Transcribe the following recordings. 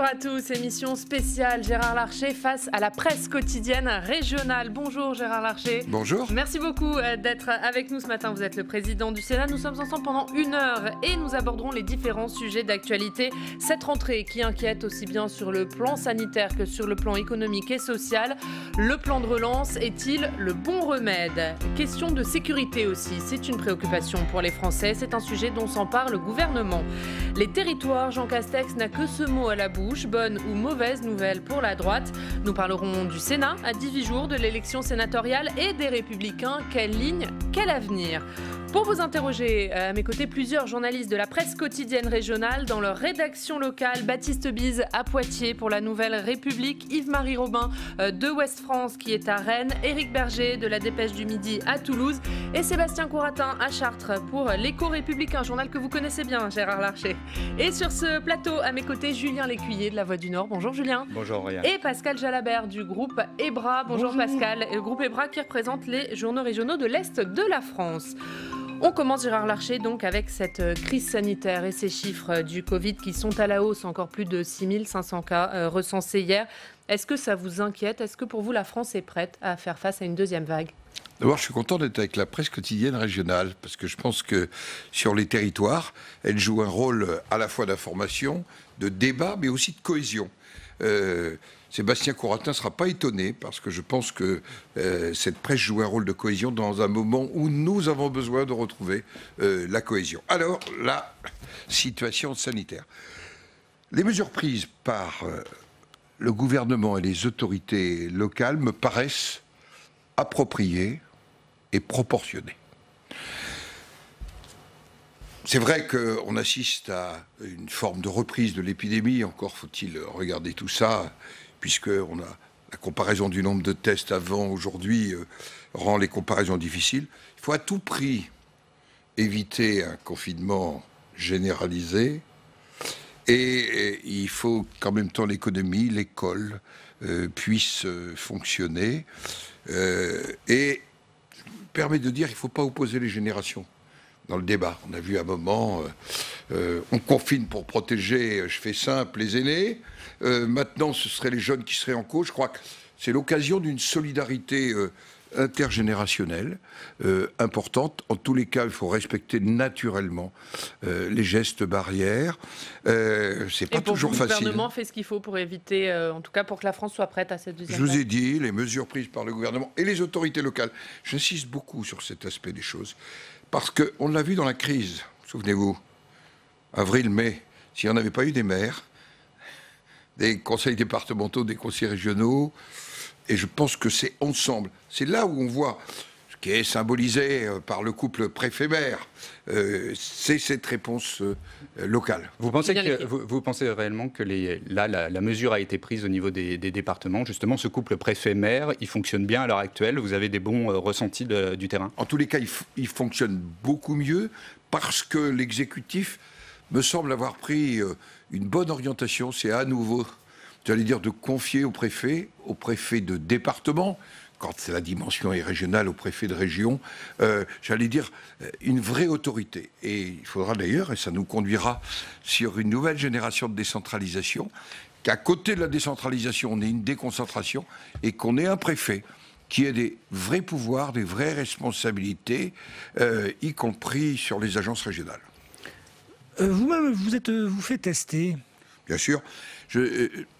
à tous, émission spéciale Gérard Larcher face à la presse quotidienne régionale. Bonjour Gérard Larcher. Bonjour. Merci beaucoup d'être avec nous ce matin. Vous êtes le président du Sénat. Nous sommes ensemble pendant 1 heure et nous aborderons les différents sujets d'actualité. Cette rentrée qui inquiète aussi bien sur le plan sanitaire que sur le plan économique et social. Le plan de relance est-il le bon remède? Question de sécurité aussi, c'est une préoccupation pour les Français. C'est un sujet dont s'empare le gouvernement. Les territoires, Jean Castex n'a que ce mot à la bouche, bonne ou mauvaise nouvelle pour la droite. Nous parlerons du Sénat à 18 jours de l'élection sénatoriale et des Républicains. Quelle ligne, quel avenir? Pour vous interroger, à mes côtés, plusieurs journalistes de la presse quotidienne régionale dans leur rédaction locale. Baptiste Bise à Poitiers pour la Nouvelle République, Yves-Marie Robin de Ouest France qui est à Rennes, Éric Berger de la Dépêche du Midi à Toulouse et Sébastien Couratin à Chartres pour l'Écho Républicain, journal que vous connaissez bien, Gérard Larcher. Et sur ce plateau, à mes côtés, Julien Lécuyer de La Voix du Nord. Bonjour Julien. Bonjour Aurélien. Et Pascal Jalabert du groupe EBRA. Bonjour Pascal. Et le groupe EBRA qui représente les journaux régionaux de l'Est de la France. On commence, Gérard Larcher, donc avec cette crise sanitaire et ces chiffres du Covid qui sont à la hausse, encore plus de 6500 cas recensés hier. Est-ce que ça vous inquiète? Est-ce que pour vous, la France est prête à faire face à une deuxième vague? D'abord, je suis content d'être avec la presse quotidienne régionale, parce que je pense que sur les territoires, elle joue un rôle à la fois d'information, de débat, mais aussi de cohésion. Sébastien Couratin ne sera pas étonné, parce que je pense que cette presse joue un rôle de cohésion dans un moment où nous avons besoin de retrouver la cohésion. Alors, la situation sanitaire. Les mesures prises par le gouvernement et les autorités locales me paraissent appropriées et proportionnées. C'est vrai qu'on assiste à une forme de reprise de l'épidémie, encore faut-il regarder tout ça, puisqu'on a la comparaison du nombre de tests avant, aujourd'hui, rend les comparaisons difficiles. Il faut à tout prix éviter un confinement généralisé, et il faut qu'en même temps l'économie, l'école puissent fonctionner, et permet de dire qu'il ne faut pas opposer les générations dans le débat. On a vu à un moment, on confine pour protéger, je fais simple, les aînés. Maintenant, ce seraient les jeunes qui seraient en cause. Je crois que c'est l'occasion d'une solidarité intergénérationnelle importante. En tous les cas, il faut respecter naturellement les gestes barrières. C'est pas toujours facile. Le gouvernement fait ce qu'il faut pour éviter, en tout cas pour que la France soit prête à cette deuxième vague. Je vous ai dit, les mesures prises par le gouvernement et les autorités locales. J'insiste beaucoup sur cet aspect des choses. Parce qu'on l'a vu dans la crise, souvenez-vous, avril, mai, s'il n'y en avait pas eu des maires, des conseils départementaux, des conseils régionaux, et je pense que c'est ensemble. C'est là où on voit ce qui est symbolisé par le couple préfet-maire, c'est cette réponse locale. Vous pensez réellement que la mesure a été prise au niveau des départements, justement ce couple préfet-maire, il fonctionne bien à l'heure actuelle? Vous avez des bons ressentis du terrain? En tous les cas, il fonctionne beaucoup mieux parce que l'exécutif me semble avoir pris une bonne orientation. C'est à nouveau, j'allais dire, de confier au préfet de département, quand la dimension est régionale, au préfet de région, j'allais dire, une vraie autorité. Et il faudra d'ailleurs, et ça nous conduira sur une nouvelle génération de décentralisation, qu'à côté de la décentralisation, on ait une déconcentration et qu'on ait un préfet qui ait des vrais pouvoirs, des vraies responsabilités, y compris sur les agences régionales. Vous-même, vous faites tester? Bien sûr.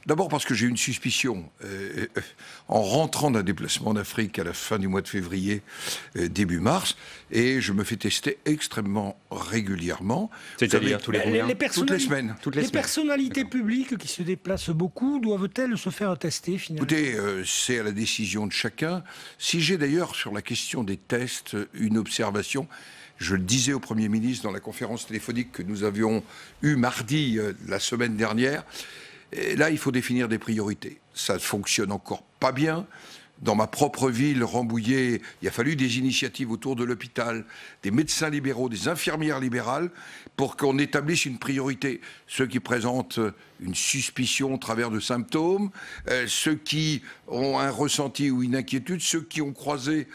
D'abord parce que j'ai une suspicion. En rentrant d'un déplacement en Afrique à la fin du mois de février, début mars, et je me fais tester extrêmement régulièrement. C'est-à-dire tous les combien? Toutes les semaines. Les personnalités publiques qui se déplacent beaucoup, doivent-elles se faire tester finalement? Écoutez, c'est à la décision de chacun. Si j'ai d'ailleurs sur la question des tests une observation, je le disais au Premier ministre dans la conférence téléphonique que nous avions eue mardi, la semaine dernière, et là, il faut définir des priorités. Ça ne fonctionne encore pas bien. Dans ma propre ville, Rambouillet, il a fallu des initiatives autour de l'hôpital, des médecins libéraux, des infirmières libérales, pour qu'on établisse une priorité. Ceux qui présentent une suspicion au travers de symptômes, ceux qui ont un ressenti ou une inquiétude, ceux qui ont croisé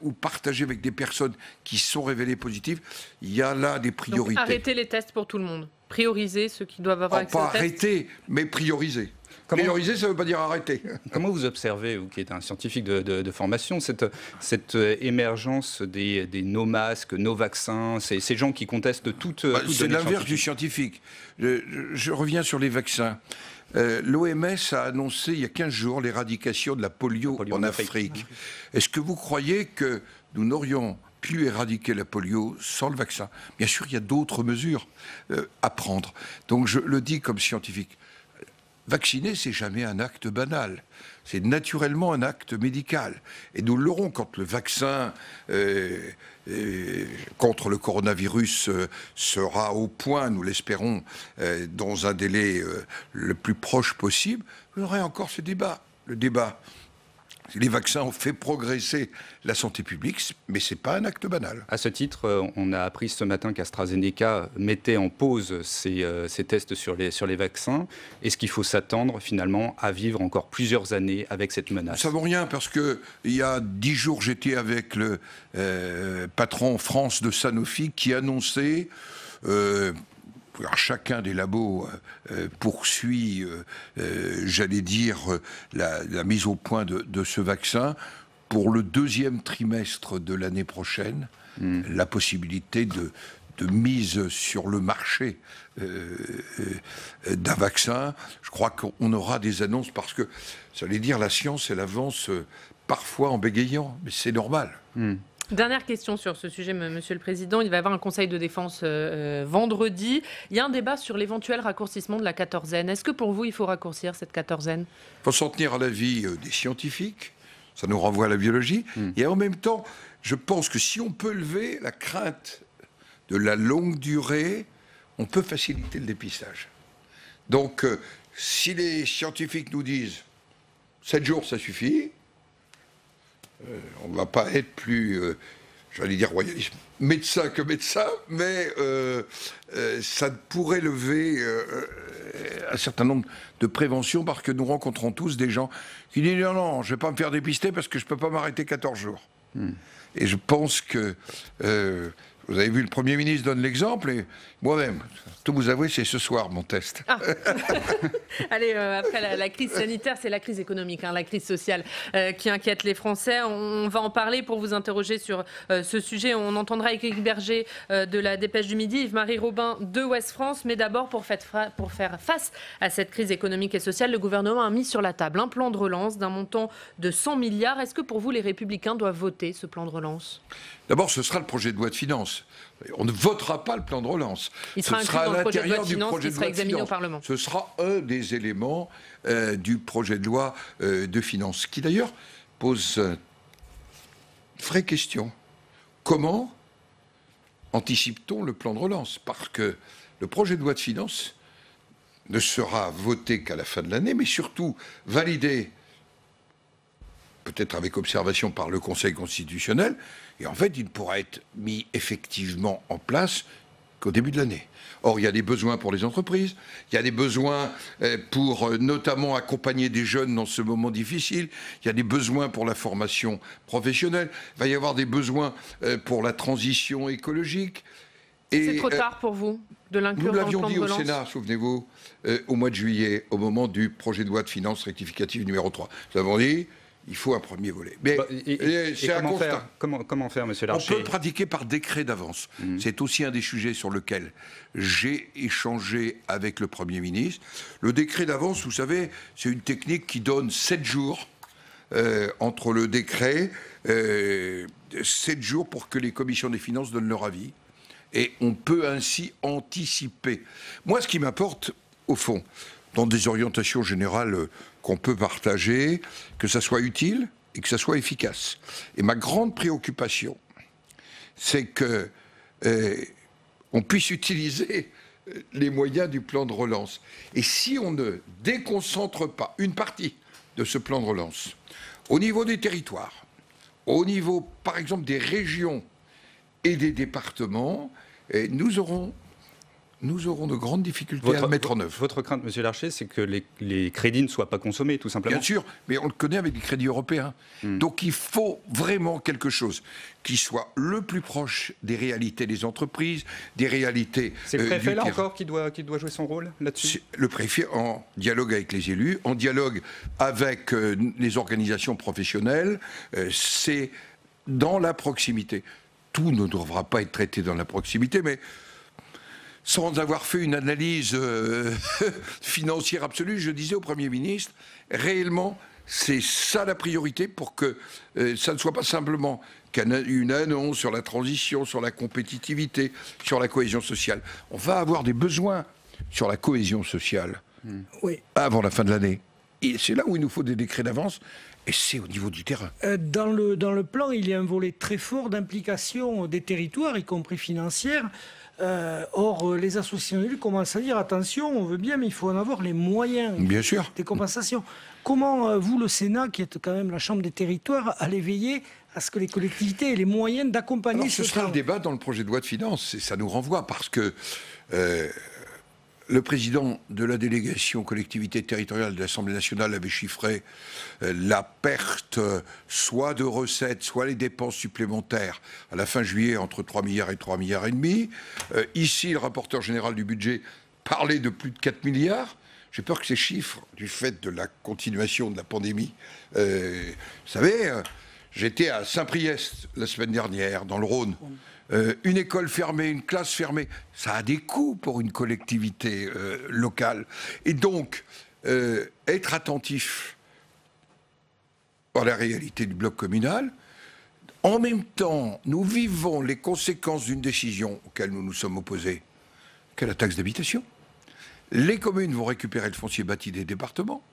ou partagé avec des personnes qui sont révélées positives. Il y a là des priorités. Donc, arrêter les tests pour tout le monde. prioriser ceux qui doivent avoir accès au Pas test? arrêter, mais prioriser. Prioriser, ça ne veut pas dire arrêter. Comment vous observez, vous qui êtes un scientifique de formation, cette émergence des no-masques, no-vaccins, ces gens qui contestent toute c'est l'inverse du scientifique. Je reviens sur les vaccins. L'OMS a annoncé il y a 15 jours l'éradication de la polio en Afrique. Est-ce que vous croyez que nous n'aurions pu éradiquer la polio sans le vaccin? Bien sûr, il y a d'autres mesures à prendre. Donc je le dis comme scientifique. Vacciner, c'est jamais un acte banal. C'est naturellement un acte médical. Et nous l'aurons quand le vaccin contre le coronavirus sera au point, nous l'espérons, dans un délai le plus proche possible. Vous aurez encore ce débat. Le débat. Les vaccins ont fait progresser la santé publique, mais ce n'est pas un acte banal. À ce titre, on a appris ce matin qu'AstraZeneca mettait en pause ses tests sur les vaccins. Est-ce qu'il faut s'attendre finalement à vivre encore plusieurs années avec cette menace? Nous ne savons rien parce qu'il y a 10 jours, j'étais avec le patron en France de Sanofi qui annonçait... Alors, chacun des labos poursuit, j'allais dire, la mise au point de ce vaccin. Pour le 2e trimestre de l'année prochaine, la possibilité de mise sur le marché d'un vaccin. Je crois qu'on aura des annonces parce que, ça veut dire, la science, elle avance parfois en bégayant, mais c'est normal. Dernière question sur ce sujet, Monsieur le Président. Il va y avoir un conseil de défense vendredi. Il y a un débat sur l'éventuel raccourcissement de la quatorzaine. Est-ce que pour vous, il faut raccourcir cette quatorzaine? Il faut s'en tenir à l'avis des scientifiques. Ça nous renvoie à la biologie. Et en même temps, je pense que si on peut lever la crainte de la longue durée, on peut faciliter le dépistage. Donc, si les scientifiques nous disent 7 jours, ça suffit, on ne va pas être plus, j'allais dire royaliste, médecin que médecin, mais ça pourrait lever un certain nombre de préventions parce que nous rencontrons tous des gens qui disent non, je ne vais pas me faire dépister parce que je ne peux pas m'arrêter 14 jours. Et je pense que... vous avez vu, le Premier ministre donne l'exemple, et moi-même, tout vous avouer, c'est ce soir mon test. Ah. Allez, après la crise sanitaire, c'est la crise économique, la crise sociale qui inquiète les Français. On va en parler pour vous interroger sur ce sujet. On entendra Éric Berger de la Dépêche du Midi, Yves-Marie Robin de Ouest France. Mais d'abord, pour faire face à cette crise économique et sociale, le gouvernement a mis sur la table un plan de relance d'un montant de 100 milliards. Est-ce que pour vous, les Républicains doivent voter ce plan de relance? D'abord, ce sera le projet de loi de finances. On ne votera pas le plan de relance. Il sera inclus dans le projet de loi de finances qui sera examiné au Parlement. Ce sera un des éléments du projet de loi de finances, qui d'ailleurs pose une vraie question. Comment anticipe-t-on le plan de relance? Parce que le projet de loi de finances ne sera voté qu'à la fin de l'année, mais surtout validé, peut-être avec observation par le Conseil constitutionnel, et en fait, il ne pourra être mis effectivement en place qu'au début de l'année. Or, il y a des besoins pour les entreprises, il y a des besoins pour notamment accompagner des jeunes dans ce moment difficile, il y a des besoins pour la formation professionnelle, il va y avoir des besoins pour la transition écologique. C'est trop tard pour vous de l'inclure dans le plan de relance? Nous l'avions dit au Sénat, souvenez-vous, au mois de juillet, au moment du projet de loi de finances rectificative numéro 3. Nous avons dit... il faut un premier volet. Mais c'est un constat. Comment faire, monsieur Larcher? On peut pratiquer par décret d'avance. C'est aussi un des sujets sur lesquels j'ai échangé avec le Premier ministre. Le décret d'avance, vous savez, c'est une technique qui donne 7 jours entre le décret, 7 jours pour que les commissions des finances donnent leur avis. Et on peut ainsi anticiper. Moi, ce qui m'importe, au fond, dans des orientations générales qu'on peut partager, que ça soit utile et que ça soit efficace. Et ma grande préoccupation, c'est que on puisse utiliser les moyens du plan de relance. Et si on ne déconcentre pas une partie de ce plan de relance au niveau des territoires, au niveau, par exemple, des régions et des départements, nous aurons nous aurons de grandes difficultés à le mettre en œuvre. Votre crainte, Monsieur Larcher, c'est que les crédits ne soient pas consommés, tout simplement. Bien sûr, mais on le connaît avec des crédits européens. Donc il faut vraiment quelque chose qui soit le plus proche des réalités des entreprises, des réalités. C'est le préfet là encore qui doit jouer son rôle là-dessus. Le préfet en dialogue avec les élus, en dialogue avec les organisations professionnelles, c'est dans la proximité. Tout ne devra pas être traité dans la proximité, mais sans avoir fait une analyse financière absolue, je disais au Premier ministre, réellement, c'est ça la priorité pour que ça ne soit pas simplement qu'une annonce sur la transition, sur la compétitivité, sur la cohésion sociale. On va avoir des besoins sur la cohésion sociale avant la fin de l'année. Et c'est là où il nous faut des décrets d'avance. Et c'est au niveau du terrain. Dans le plan, il y a un volet très fort d'implication des territoires, y compris financière. Or, les associations d'élus commencent à dire attention, on veut bien, mais il faut en avoir les moyens. Bien sûr. Des compensations. Comment, vous, le Sénat, qui êtes quand même la Chambre des territoires, allez veiller à ce que les collectivités aient les moyens d'accompagner ce sera le débat dans le projet de loi de finances. Et ça nous renvoie parce que le président de la délégation collectivité territoriale de l'Assemblée nationale avait chiffré la perte soit de recettes, soit les dépenses supplémentaires à la fin juillet entre 3 milliards et 3 milliards et demi. Ici, le rapporteur général du budget parlait de plus de 4 milliards. J'ai peur que ces chiffres, du fait de la continuation de la pandémie, vous savez, j'étais à Saint-Priest la semaine dernière, dans le Rhône. Une école fermée, une classe fermée, ça a des coûts pour une collectivité locale. Et donc, être attentif à la réalité du bloc communal, en même temps, nous vivons les conséquences d'une décision auquel nous nous sommes opposés, qu'est la taxe d'habitation. Les communes vont récupérer le foncier bâti des départements.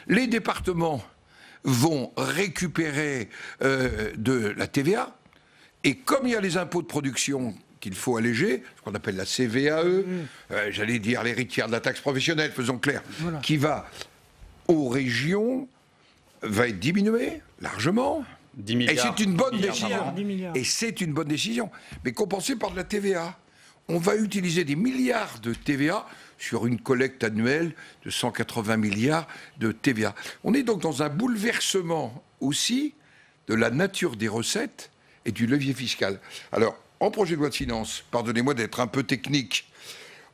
Les départements vont récupérer de la TVA. Et comme il y a les impôts de production qu'il faut alléger, ce qu'on appelle la CVAE, j'allais dire l'héritière de la taxe professionnelle, faisons clair, qui va aux régions, va être diminuée largement. 10 milliards. Et c'est une bonne décision. 10 milliards. Et c'est une bonne décision. Mais compensée par de la TVA. On va utiliser des milliards de TVA sur une collecte annuelle de 180 milliards de TVA. On est donc dans un bouleversement aussi de la nature des recettes et du levier fiscal. Alors, en projet de loi de finances, pardonnez-moi d'être un peu technique,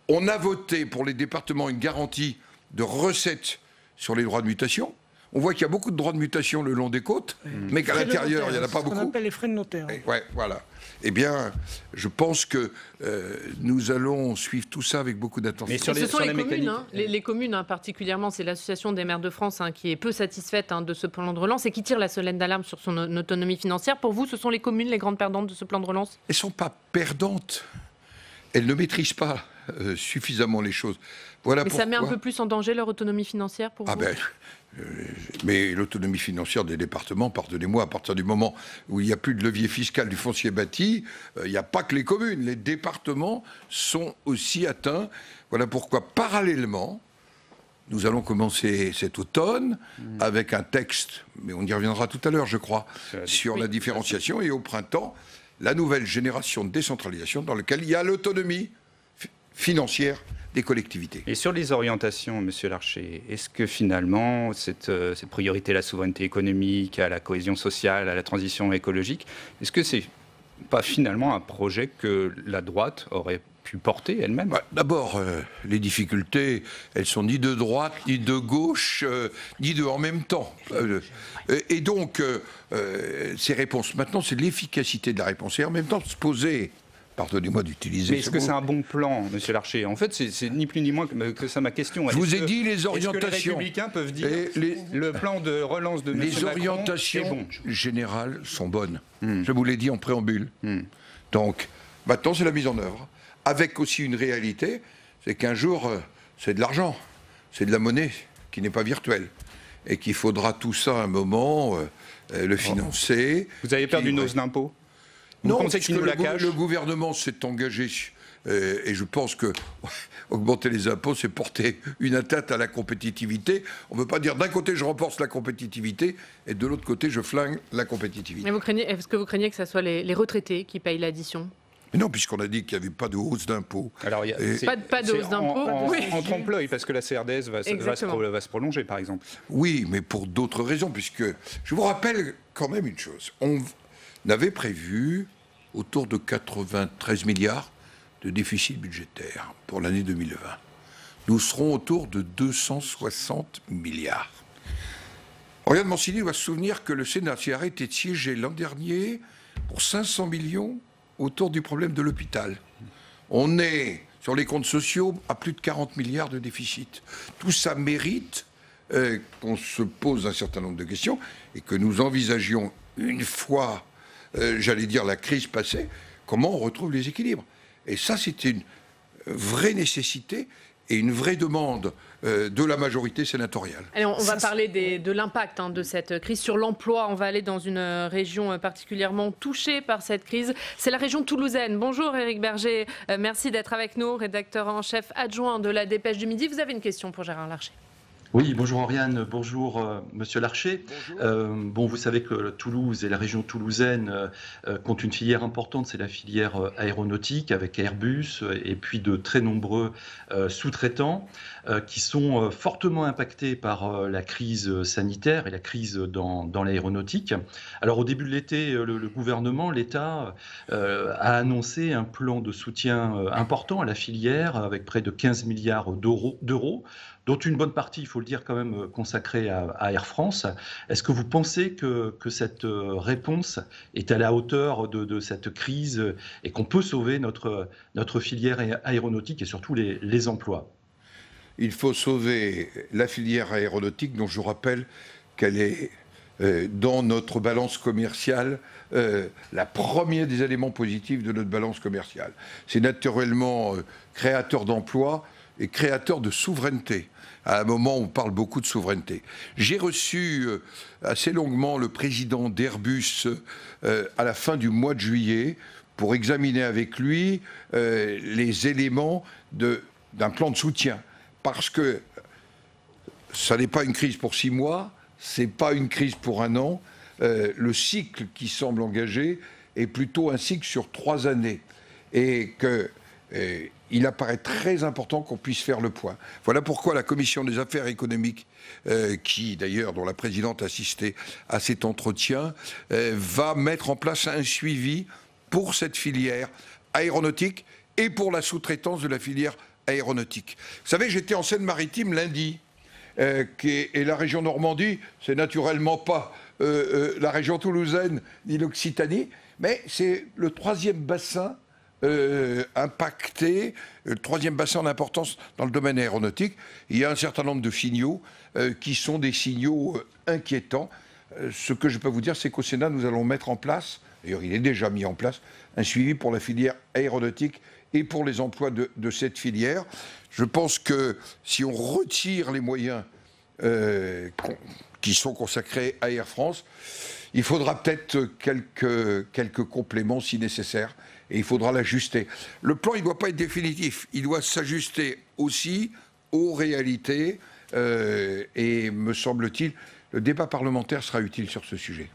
on a voté pour les départements une garantie de recettes sur les droits de mutation. On voit qu'il y a beaucoup de droits de mutation le long des côtes, mais qu'à l'intérieur, il n'y en a pas beaucoup. On appelle les frais de notaire. Ouais, voilà. Eh bien, je pense que nous allons suivre tout ça avec beaucoup d'attention. Ce sont les communes, les communes particulièrement, c'est l'Association des maires de France qui est peu satisfaite de ce plan de relance et qui tire la sonnette d'alarme sur son autonomie financière. Pour vous, ce sont les communes les grandes perdantes de ce plan de relance ? Elles ne sont pas perdantes. Elles ne maîtrisent pas suffisamment les choses. Voilà mais pourquoi... ça met un peu plus en danger leur autonomie financière pour vous ? Mais l'autonomie financière des départements, pardonnez-moi, à partir du moment où il n'y a plus de levier fiscal du foncier bâti, il n'y a pas que les communes. Les départements sont aussi atteints. Voilà pourquoi, parallèlement, nous allons commencer cet automne avec un texte, mais on y reviendra tout à l'heure, je crois, sur la différenciation. Et au printemps, la nouvelle génération de décentralisation dans laquelle il y a l'autonomie financière des collectivités. Et sur les orientations, Monsieur Larcher, est-ce que finalement cette priorité à la souveraineté économique, à la cohésion sociale, à la transition écologique, est-ce que c'est pas finalement un projet que la droite aurait pu porter elle-même ? D'abord, les difficultés, elles sont ni de droite, ni de gauche, ni de en même temps. Et donc, ces réponses, maintenant, c'est l'efficacité de la réponse. Et en même temps, se poser... Pardonnez-moi d'utiliser. Mais est-ce que c'est un bon plan, Monsieur Larcher ? En fait, c'est ni plus ni moins que ça ma question. Je vous ai dit les orientations. Est-ce que les Républicains peuvent dire le plan de relance de M. Macron est bon ? Les orientations générales sont bonnes. Je vous l'ai dit en préambule. Donc, maintenant, c'est la mise en œuvre. Avec aussi une réalité, c'est qu'un jour, c'est de l'argent, c'est de la monnaie qui n'est pas virtuelle. Et qu'il faudra tout ça à un moment le financer. Vous avez perdu une hausse d'impôt ? Non, parce que le gouvernement s'est engagé, et je pense que augmenter les impôts, c'est porter une atteinte à la compétitivité. On ne veut pas dire d'un côté je renforce la compétitivité, et de l'autre côté je flingue la compétitivité. Mais est-ce que vous craignez que ce soit les retraités qui payent l'addition ? Mais non, puisqu'on a dit qu'il n'y avait pas de hausse d'impôts. Alors, pas de hausse d'impôts. En trompe-l'œil, parce que la CRDS va se prolonger, par exemple. Oui, mais pour d'autres raisons, puisque je vous rappelle quand même une chose. On avait prévu autour de 93 milliards de déficit budgétaire pour l'année 2020. Nous serons autour de 260 milliards. Oriane Mancini doit se souvenir que le Sénat s'est arrêté de siéger l'an dernier pour 500 millions autour du problème de l'hôpital. On est, sur les comptes sociaux, à plus de 40 milliards de déficit. Tout ça mérite qu'on se pose un certain nombre de questions et que nous envisagions une fois, j'allais dire, la crise passée, comment on retrouve les équilibres. Et ça, c'est une vraie nécessité et une vraie demande de la majorité sénatoriale. Allez, on va parler de l'impact de cette crise sur l'emploi. On va aller dans une région particulièrement touchée par cette crise. C'est la région toulousaine. Bonjour Éric Berger, merci d'être avec nous, rédacteur en chef adjoint de la Dépêche du Midi. Vous avez une question pour Gérard Larcher. Oui, bonjour Oriane, bonjour Monsieur Larcher. Bonjour. Vous savez que Toulouse et la région toulousaine comptent une filière importante, c'est la filière aéronautique avec Airbus et puis de très nombreux sous-traitants qui sont fortement impactés par la crise sanitaire et la crise dans l'aéronautique. Alors au début de l'été, le gouvernement, l'État a annoncé un plan de soutien important à la filière avec près de 15 milliards d'euros, dont une bonne partie, il faut le dire quand même, consacrée à Air France. Est-ce que vous pensez que cette réponse est à la hauteur de cette crise et qu'on peut sauver notre filière aéronautique et surtout les emplois ? Il faut sauver la filière aéronautique, dont je vous rappelle qu'elle est dans notre balance commerciale, la première des éléments positifs de notre balance commerciale. C'est naturellement créateur d'emplois et créateur de souveraineté. À un moment où on parle beaucoup de souveraineté. J'ai reçu assez longuement le président d'Airbus à la fin du mois de juillet pour examiner avec lui les éléments d'un plan de soutien. Parce que ça n'est pas une crise pour 6 mois, c'est pas une crise pour 1 an. Le cycle qui semble engagé est plutôt un cycle sur 3 années. Et que... il apparaît très important qu'on puisse faire le point. Voilà pourquoi la Commission des affaires économiques, dont la présidente assistait à cet entretien, va mettre en place un suivi pour cette filière aéronautique et pour la sous-traitance de la filière aéronautique. Vous savez, j'étais en Seine-Maritime lundi, et la région Normandie, c'est naturellement pas la région toulousaine ni l'Occitanie, mais c'est le 3e bassin impacté, le 3e bassin en importance dans le domaine aéronautique. Il y a un certain nombre de signaux qui sont des signaux inquiétants. Ce que je peux vous dire, c'est qu'au Sénat, nous allons mettre en place, d'ailleurs il est déjà mis en place, un suivi pour la filière aéronautique et pour les emplois de cette filière. Je pense que si on retire les moyens qui sont consacrés à Air France, il faudra peut-être quelques compléments si nécessaire. Et il faudra l'ajuster. Le plan, il ne doit pas être définitif. Il doit s'ajuster aussi aux réalités. Et me semble-t-il, le débat parlementaire sera utile sur ce sujet.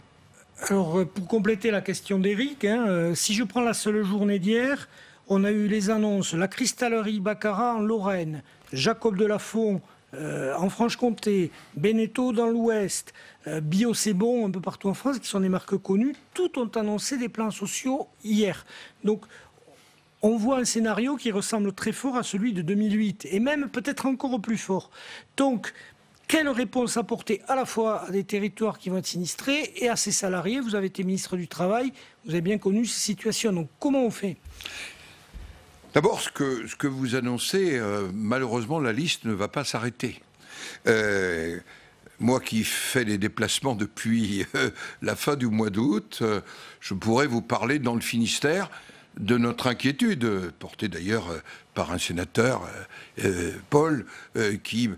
Alors, pour compléter la question d'Éric, si je prends la seule journée d'hier, on a eu les annonces, la cristallerie Baccarat en Lorraine, Jacob de Lafont en Franche-Comté, Beneteau dans l'Ouest, Bio c'est bon un peu partout en France, qui sont des marques connues, toutes ont annoncé des plans sociaux hier. Donc on voit un scénario qui ressemble très fort à celui de 2008, et même peut-être encore plus fort. Donc quelle réponse apporter à la fois à des territoires qui vont être sinistrés et à ces salariés? Vous avez été ministre du Travail, vous avez bien connu ces situations, donc comment on fait? D'abord, ce que vous annoncez, malheureusement, la liste ne va pas s'arrêter. Moi qui fais des déplacements depuis la fin du mois d'août, je pourrais vous parler dans le Finistère de notre inquiétude, portée d'ailleurs par un sénateur, Paul, qui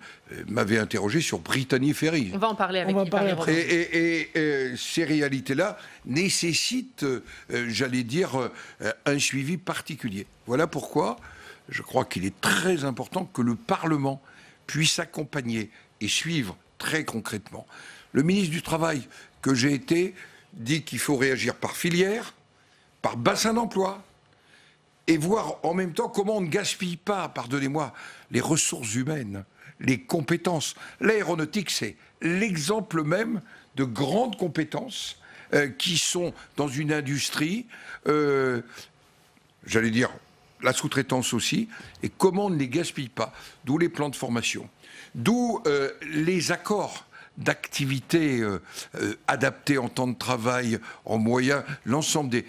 m'avait interrogé sur Brittany Ferries. On va en parler avec après. Et ces réalités-là nécessitent, j'allais dire, un suivi particulier. Voilà pourquoi je crois qu'il est très important que le Parlement puisse accompagner et suivre très concrètement. Le ministre du Travail que j'ai été dit qu'il faut réagir par filière, par bassin d'emploi et voir en même temps comment on ne gaspille pas, pardonnez-moi, les ressources humaines, les compétences. L'aéronautique, c'est l'exemple même de grandes compétences qui sont dans une industrie, j'allais dire la sous-traitance aussi, et comment on ne les gaspille pas. D'où les plans de formation, d'où les accords d'activités adaptées en temps de travail, en moyens, l'ensemble des...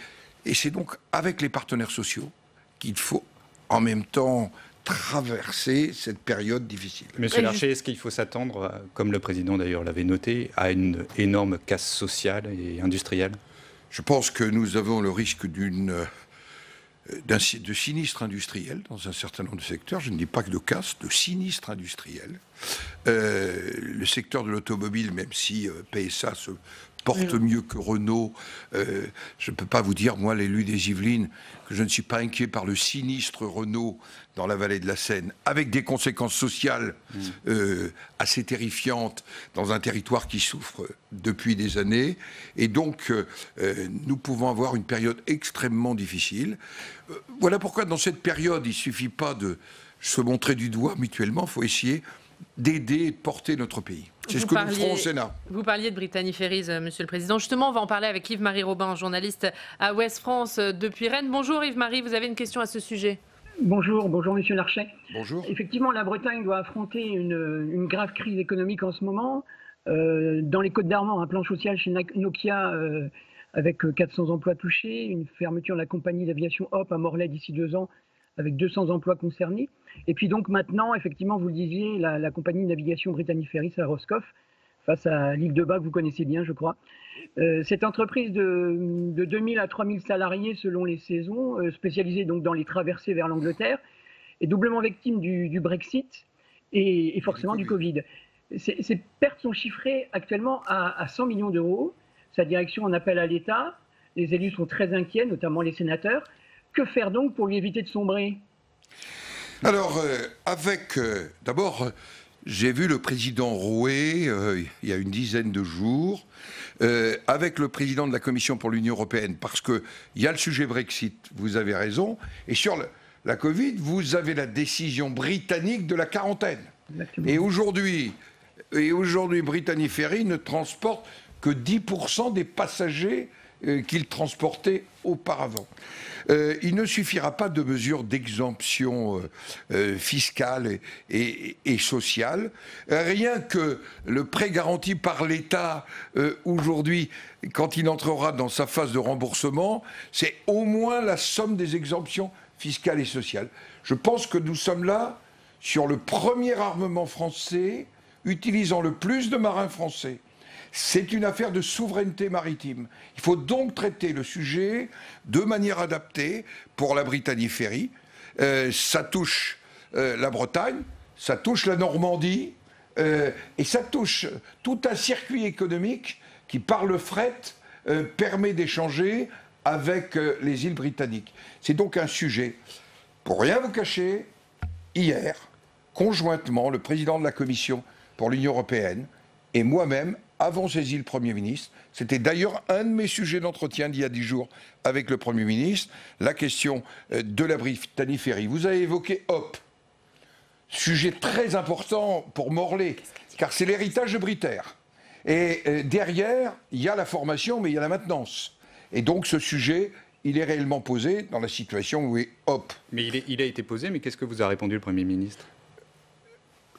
Et c'est donc avec les partenaires sociaux qu'il faut en même temps traverser cette période difficile. Monsieur Larcher, est-ce qu'il faut s'attendre, comme le président d'ailleurs l'avait noté, à une énorme casse sociale et industrielle ? Je pense que nous avons le risque de sinistre industriel dans un certain nombre de secteurs. Je ne dis pas que de casse, de sinistre industriel. Le secteur de l'automobile, même si PSA se porte mieux que Renault, je ne peux pas vous dire, moi, l'élu des Yvelines, que je ne suis pas inquiet par le sinistre Renault dans la vallée de la Seine, avec des conséquences sociales assez terrifiantes dans un territoire qui souffre depuis des années. Et donc, nous pouvons avoir une période extrêmement difficile. Voilà pourquoi, dans cette période, il ne suffit pas de se montrer du doigt mutuellement, il faut essayer d'aider et de porter notre pays. C'est ce que nous ferons au Sénat. Vous parliez de Brittany Ferries, Monsieur le Président. Justement, on va en parler avec Yves-Marie Robin, journaliste à Ouest France depuis Rennes. Bonjour Yves-Marie, vous avez une question à ce sujet. Bonjour Monsieur Larcher. Bonjour. Effectivement, la Bretagne doit affronter une grave crise économique en ce moment. Dans les Côtes-d'Armor, un plan social chez Nokia avec 400 emplois touchés, une fermeture de la compagnie d'aviation Hop à Morlaix d'ici 2 ans avec 200 emplois concernés. Et puis donc maintenant, effectivement, vous le disiez, la compagnie de navigation Brittany Ferries à Roscoff, face à l'île de Bas que vous connaissez bien, je crois. Cette entreprise de 2000 à 3000 salariés selon les saisons, spécialisée donc dans les traversées vers l'Angleterre, est doublement victime du Brexit et forcément du Covid. Ces pertes sont chiffrées actuellement à 100 millions d'euros. Sa direction en appelle à l'État. Les élus sont très inquiets, notamment les sénateurs. Que faire donc pour lui éviter de sombrer ? Alors, d'abord, j'ai vu le président Rouet il y a une dizaine de jours, avec le président de la Commission pour l'Union européenne, parce qu'il y a le sujet Brexit, vous avez raison, et sur la Covid, vous avez la décision britannique de la quarantaine. Exactement. Et aujourd'hui, Brittany Ferries ne transporte que 10% des passagers qu'il transportait auparavant. Il ne suffira pas de mesures d'exemption fiscale et sociale. Rien que le prêt garanti par l'État aujourd'hui, quand il entrera dans sa phase de remboursement, c'est au moins la somme des exemptions fiscales et sociales. Je pense que nous sommes là sur le premier armement français utilisant le plus de marins français. C'est une affaire de souveraineté maritime. Il faut donc traiter le sujet de manière adaptée pour la Brittany Ferries. Ça touche la Bretagne, ça touche la Normandie, et ça touche tout un circuit économique qui, par le fret, permet d'échanger avec les îles britanniques. C'est donc un sujet, pour rien vous cacher, hier, conjointement, le président de la Commission pour l'Union européenne et moi-même avons saisi le Premier ministre. C'était d'ailleurs un de mes sujets d'entretien d'il y a 10 jours avec le Premier ministre, la question de la Brittany Ferries. Vous avez évoqué Hop, sujet très important pour Morlaix, car c'est l'héritage de Britair. Et derrière, il y a la formation, mais il y a la maintenance. Et donc ce sujet, il est réellement posé dans la situation où est Hop. Mais il a été posé, mais qu'est-ce que vous a répondu le Premier ministre ?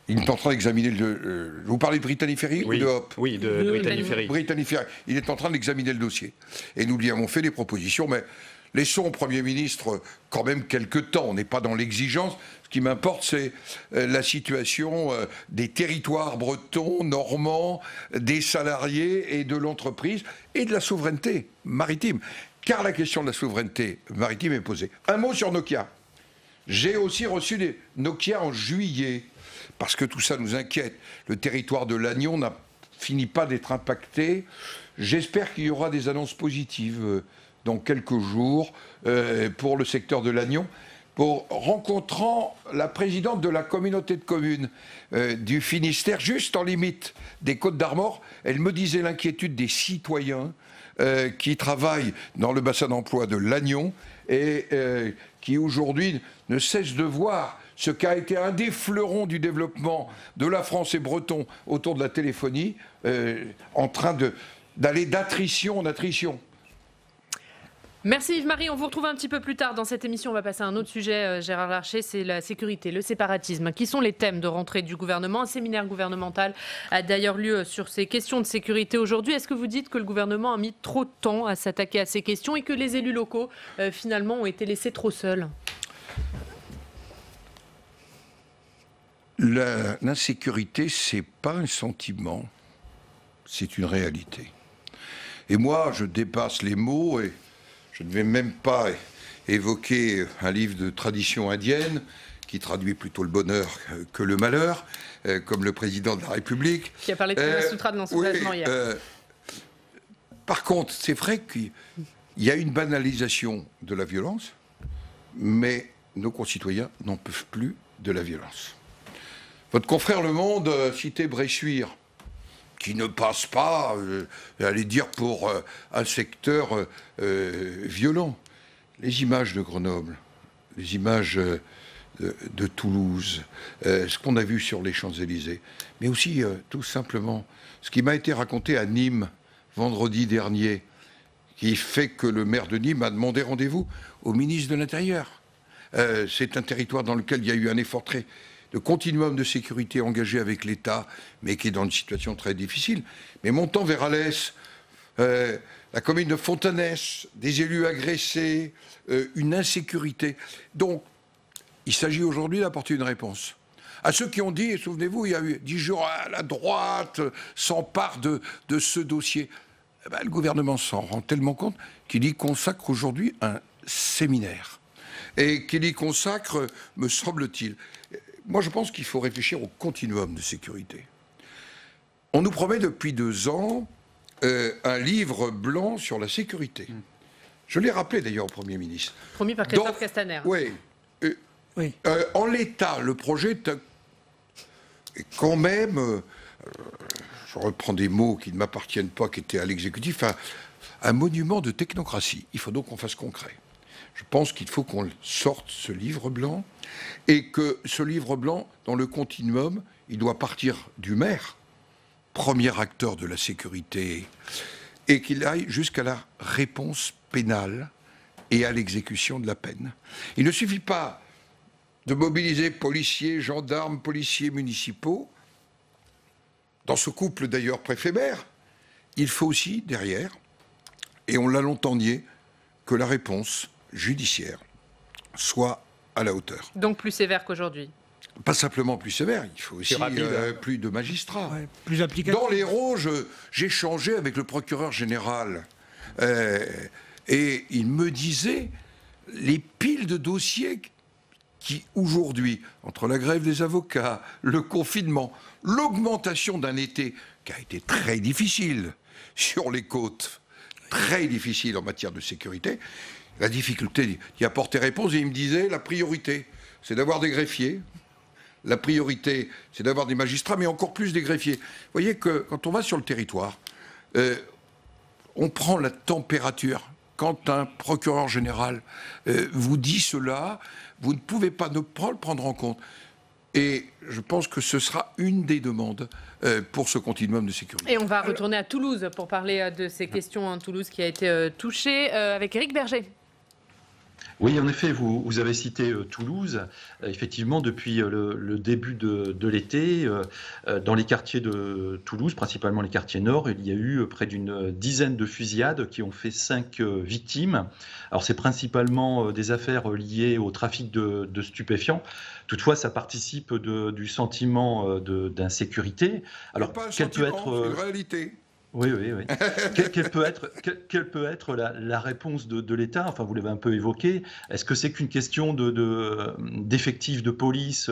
Il est en train d'examiner vous parlez de Brittany Ferries ou de Hop ? Oui, de Brittany Ferries. Brittany Ferries. Il est en train d'examiner le dossier. Et nous lui avons fait des propositions, mais laissons au Premier ministre quand même quelques temps. On n'est pas dans l'exigence. Ce qui m'importe, c'est la situation des territoires bretons, normands, des salariés et de l'entreprise et de la souveraineté maritime. Car la question de la souveraineté maritime est posée. Un mot sur Nokia. J'ai aussi reçu des Nokia en juillet, parce que tout ça nous inquiète. Le territoire de Lannion n'a fini pas d'être impacté. J'espère qu'il y aura des annonces positives dans quelques jours pour le secteur de Lannion. Pour rencontrant la présidente de la communauté de communes du Finistère, juste en limite des Côtes-d'Armor, elle me disait l'inquiétude des citoyens qui travaille dans le bassin d'emploi de Lannion et qui aujourd'hui ne cesse de voir ce qu'a été un des fleurons du développement de la France et breton autour de la téléphonie, en train d'aller d'attrition en attrition. Merci Yves-Marie, on vous retrouve un petit peu plus tard dans cette émission. On va passer à un autre sujet, Gérard Larcher, c'est la sécurité, le séparatisme, qui sont les thèmes de rentrée du gouvernement. Un séminaire gouvernemental a d'ailleurs lieu sur ces questions de sécurité aujourd'hui. Est-ce que vous dites que le gouvernement a mis trop de temps à s'attaquer à ces questions et que les élus locaux, finalement, ont été laissés trop seuls ? L'insécurité, c'est pas un sentiment, c'est une réalité. Et moi, je dépasse les mots et je ne vais même pas évoquer un livre de tradition indienne qui traduit plutôt le bonheur que le malheur, comme le président de la République. Qui a parlé de la Sutra de l'ensoulagement hier. Par contre, c'est vrai qu'il y a une banalisation de la violence, mais nos concitoyens n'en peuvent plus de la violence. Votre confrère Le Monde citait Bressuire, qui ne passe pas, allez dire, pour un secteur violent. Les images de Grenoble, les images de Toulouse, ce qu'on a vu sur les Champs-Élysées, mais aussi, tout simplement, ce qui m'a été raconté à Nîmes vendredi dernier, qui fait que le maire de Nîmes a demandé rendez-vous au ministre de l'Intérieur. C'est un territoire dans lequel il y a eu un effort de continuum de sécurité engagé avec l'État, mais qui est dans une situation très difficile. Mais montant vers Alès, la commune de Fontanès, des élus agressés, une insécurité. Donc, il s'agit aujourd'hui d'apporter une réponse. À ceux qui ont dit, et souvenez-vous, il y a eu 10 jours, la droite s'empare de ce dossier. Eh ben, le gouvernement s'en rend tellement compte qu'il y consacre aujourd'hui un séminaire. Et qu'il y consacre, me semble-t-il, moi, je pense qu'il faut réfléchir au continuum de sécurité. On nous promet depuis 2 ans un livre blanc sur la sécurité. Je l'ai rappelé d'ailleurs au Premier ministre. Promis par Christophe Castaner. Oui. Oui. En l'état, le projet est quand même, je reprends des mots qui ne m'appartiennent pas, qui étaient à l'exécutif, un monument de technocratie. Il faut donc qu'on fasse concret. Je pense qu'il faut qu'on sorte ce livre blanc et que ce livre blanc, dans le continuum, il doit partir du maire, premier acteur de la sécurité, et qu'il aille jusqu'à la réponse pénale et à l'exécution de la peine. Il ne suffit pas de mobiliser policiers, gendarmes, policiers municipaux, dans ce couple d'ailleurs préfet-maire. Il faut aussi, derrière, et on l'a longtemps nié, que la réponse judiciaire soit à la hauteur. Donc plus sévère qu'aujourd'hui. Pas simplement plus sévère, il faut aussi plus de magistrats. Ouais, plus applicatif. Dans l'Hérault, j'ai échangé avec le procureur général et il me disait les piles de dossiers qui, aujourd'hui, entre la grève des avocats, le confinement, l'augmentation d'un été qui a été très difficile sur les côtes, très difficile en matière de sécurité, la difficulté d'y apporter réponse, et il me disait la priorité, c'est d'avoir des greffiers, la priorité, c'est d'avoir des magistrats, mais encore plus des greffiers. Vous voyez que quand on va sur le territoire, on prend la température. Quand un procureur général vous dit cela, vous ne pouvez pas ne pas le prendre en compte. Et je pense que ce sera une des demandes pour ce continuum de sécurité. Et on va retourner à Toulouse pour parler de ces questions. Toulouse qui a été touchée avec Éric Berger. Oui, en effet, vous avez cité Toulouse. Effectivement, depuis le début de l'été, dans les quartiers de Toulouse, principalement les quartiers nord, il y a eu près d'une dizaine de fusillades qui ont fait 5 victimes. Alors, c'est principalement des affaires liées au trafic de stupéfiants. Toutefois, ça participe du sentiment d'insécurité. Alors, quelle peut être une réalité. Oui. Quelle peut être la réponse de l'État? Enfin, vous l'avez un peu évoqué. Est-ce que c'est qu'une question d'effectifs de police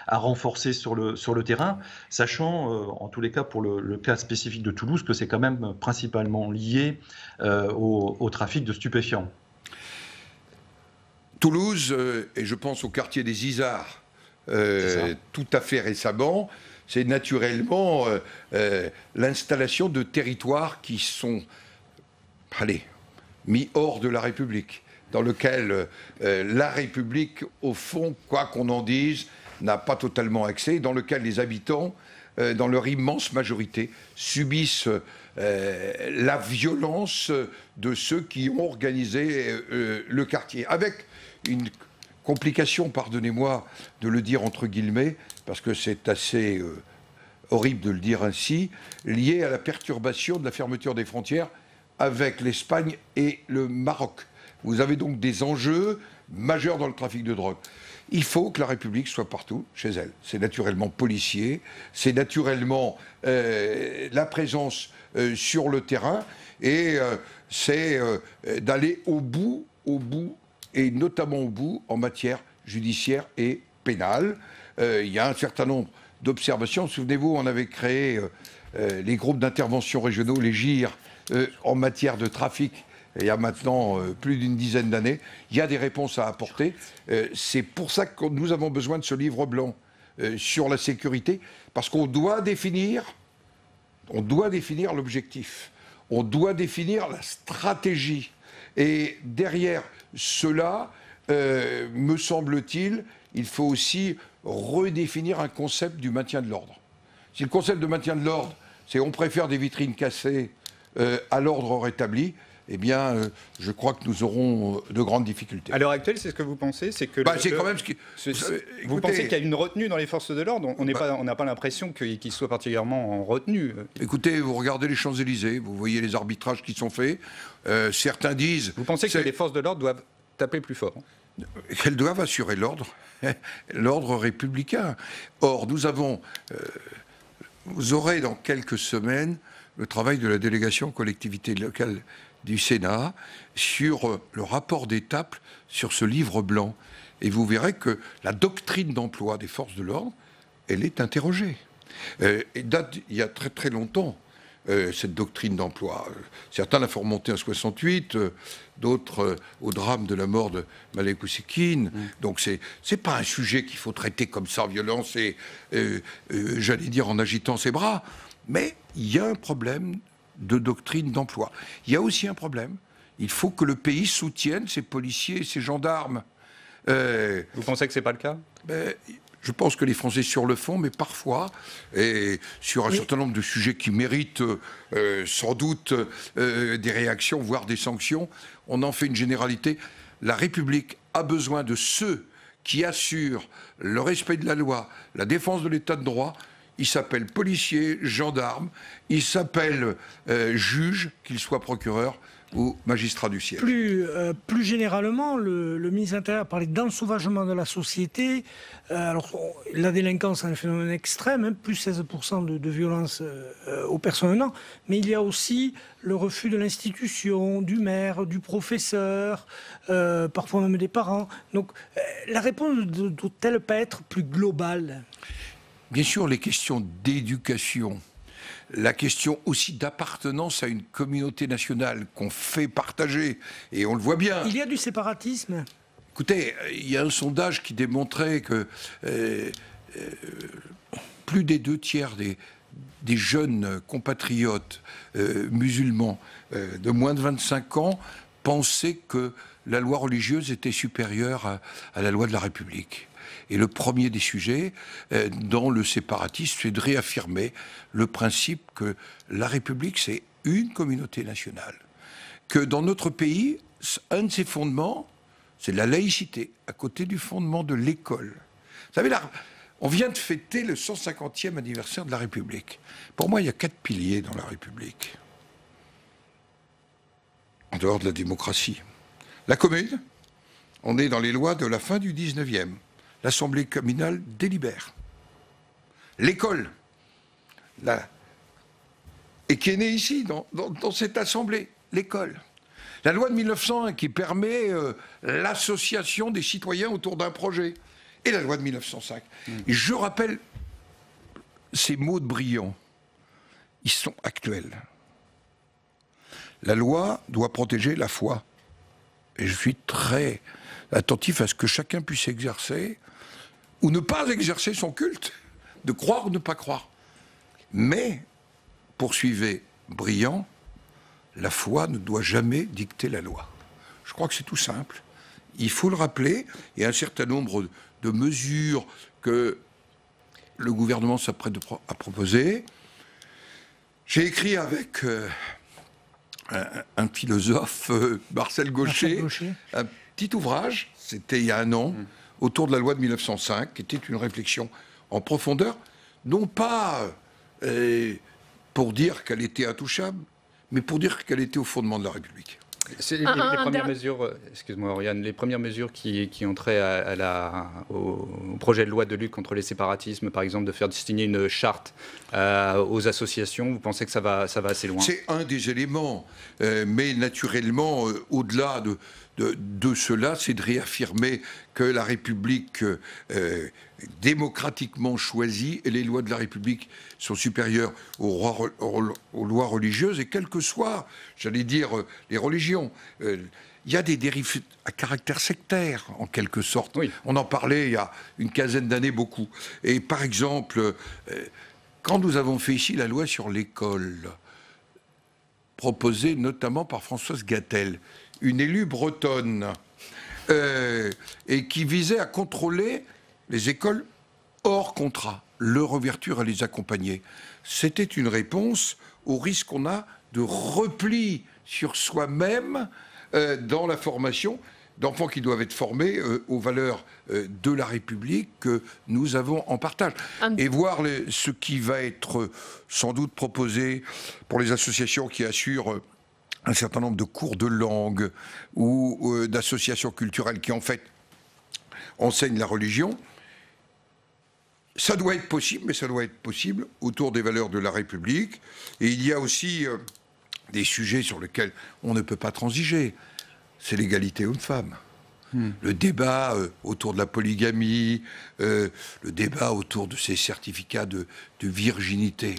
à renforcer sur le terrain, sachant, en tous les cas, pour le cas spécifique de Toulouse, que c'est quand même principalement lié au trafic de stupéfiants? Toulouse, et je pense au quartier des Isards, tout à fait récemment, c'est naturellement l'installation de territoires qui sont mis hors de la République, dans lequel la République, au fond, quoi qu'on en dise, n'a pas totalement accès, dans lequel les habitants, dans leur immense majorité, subissent la violence de ceux qui ont organisé le quartier. Avec une complication, pardonnez-moi de le dire entre guillemets, parce que c'est assez horrible de le dire ainsi, liée à la perturbation de la fermeture des frontières avec l'Espagne et le Maroc. Vous avez donc des enjeux majeurs dans le trafic de drogue. Il faut que la République soit partout chez elle. C'est naturellement policier, c'est naturellement la présence sur le terrain, et c'est d'aller au bout, et notamment au bout en matière judiciaire et pénale. Il y a un certain nombre d'observations. Souvenez-vous, on avait créé les groupes d'intervention régionaux, les GIR, en matière de trafic, il y a maintenant plus d'une dizaine d'années. Il y a des réponses à apporter. C'est pour ça que nous avons besoin de ce livre blanc sur la sécurité, parce qu'on doit définir l'objectif, on doit définir la stratégie. Et derrière cela, me semble-t-il, il faut aussi redéfinir un concept du maintien de l'ordre. Si le concept de maintien de l'ordre, c'est on préfère des vitrines cassées à l'ordre rétabli, eh bien, je crois que nous aurons de grandes difficultés. À l'heure actuelle, c'est ce que vous pensez, c'est que c'est quand même ce qui... Vous pensez qu'il y a une retenue dans les forces de l'ordre? On n'a pas l'impression qu'ils soient particulièrement en retenue. Écoutez, vous regardez les Champs-Élysées, vous voyez les arbitrages qui sont faits. Certains disent... Vous pensez que les forces de l'ordre doivent taper plus fort? Qu'elles doivent assurer l'ordre républicain. Or, vous aurez dans quelques semaines le travail de la délégation collectivité locale du Sénat sur le rapport d'étape sur ce livre blanc. Et vous verrez que la doctrine d'emploi des forces de l'ordre, elle est interrogée. Et date il y a très très longtemps, cette doctrine d'emploi. Certains la font remonter en 68, d'autres au drame de la mort de Malek Ousekine. Donc c'est pas un sujet qu'il faut traiter comme ça en violence et, j'allais dire, en agitant ses bras. Mais il y a un problème de doctrine d'emploi. Il y a aussi un problème. Il faut que le pays soutienne ses policiers et ses gendarmes. Vous pensez que ce n'est pas le cas? Je pense que les Français sur le fond, mais parfois, et sur un certain nombre de sujets qui méritent sans doute des réactions, voire des sanctions, on en fait une généralité. La République a besoin de ceux qui assurent le respect de la loi, la défense de l'état de droit. Il s'appelle policier, gendarme, il s'appelle juge, qu'il soit procureur ou magistrat du siège. Plus généralement, le ministre de l'Intérieur parlait d'ensauvagement de la société. Alors, la délinquance est un phénomène extrême, plus 16% de violence aux personnes menant, mais il y a aussi le refus de l'institution, du maire, du professeur, parfois même des parents. Donc, la réponse doit-elle pas être plus globale ? Bien sûr, les questions d'éducation, la question aussi d'appartenance à une communauté nationale qu'on fait partager, et on le voit bien. Il y a du séparatisme. Écoutez, il y a un sondage qui démontrait que plus des 2/3 des jeunes compatriotes musulmans de moins de 25 ans pensaient que la loi religieuse était supérieure à la loi de la République. Et le premier des sujets dans le séparatisme, c'est de réaffirmer le principe que la République, c'est une communauté nationale. Que dans notre pays, un de ses fondements, c'est la laïcité, à côté du fondement de l'école. Vous savez, là, on vient de fêter le 150e anniversaire de la République. Pour moi, il y a 4 piliers dans la République. En dehors de la démocratie. La commune, on est dans les lois de la fin du 19e. L'Assemblée communale délibère. L'école, et qui est née ici, dans cette Assemblée, l'école. La loi de 1901 qui permet l'association des citoyens autour d'un projet. Et la loi de 1905. Et je rappelle ces mots de Briand. Ils sont actuels. La loi doit protéger la foi. Et je suis très attentif à ce que chacun puisse exercer ou ne pas exercer son culte, de croire ou ne pas croire. Mais, poursuivait Briand, la foi ne doit jamais dicter la loi. Je crois que c'est tout simple. Il faut le rappeler, et un certain nombre de mesures que le gouvernement s'apprête à proposer. J'ai écrit avec un philosophe, Marcel Gauchet, un petit ouvrage, c'était il y a un an, autour de la loi de 1905, qui était une réflexion en profondeur, non pas pour dire qu'elle était intouchable, mais pour dire qu'elle était au fondement de la République. C'est les premières mesures, excuse-moi Oriane, les premières mesures qui ont trait au projet de loi de lutte contre les séparatismes, par exemple, de faire signer une charte aux associations, vous pensez que ça va assez loin? C'est un des éléments, mais naturellement, au-delà de cela, c'est de réaffirmer que la République démocratiquement choisie et les lois de la République sont supérieures aux lois religieuses, et quelles que soient, j'allais dire, les religions. Il y a des dérives à caractère sectaire, en quelque sorte. Oui. On en parlait il y a une quinzaine d'années beaucoup. Et par exemple, quand nous avons fait ici la loi sur l'école, proposée notamment par Françoise Gatel, une élue bretonne, et qui visait à contrôler les écoles hors contrat, leur ouverture à les accompagner. C'était une réponse au risque qu'on a de repli sur soi-même dans la formation d'enfants qui doivent être formés aux valeurs de la République que nous avons en partage. Et voir ce qui va être sans doute proposé pour les associations qui assurent un certain nombre de cours de langue ou d'associations culturelles qui, en fait, enseignent la religion. Ça doit être possible, mais ça doit être possible autour des valeurs de la République. Et il y a aussi des sujets sur lesquels on ne peut pas transiger. C'est l'égalité homme-femme. Le débat autour de la polygamie, le débat autour de ces certificats de virginité.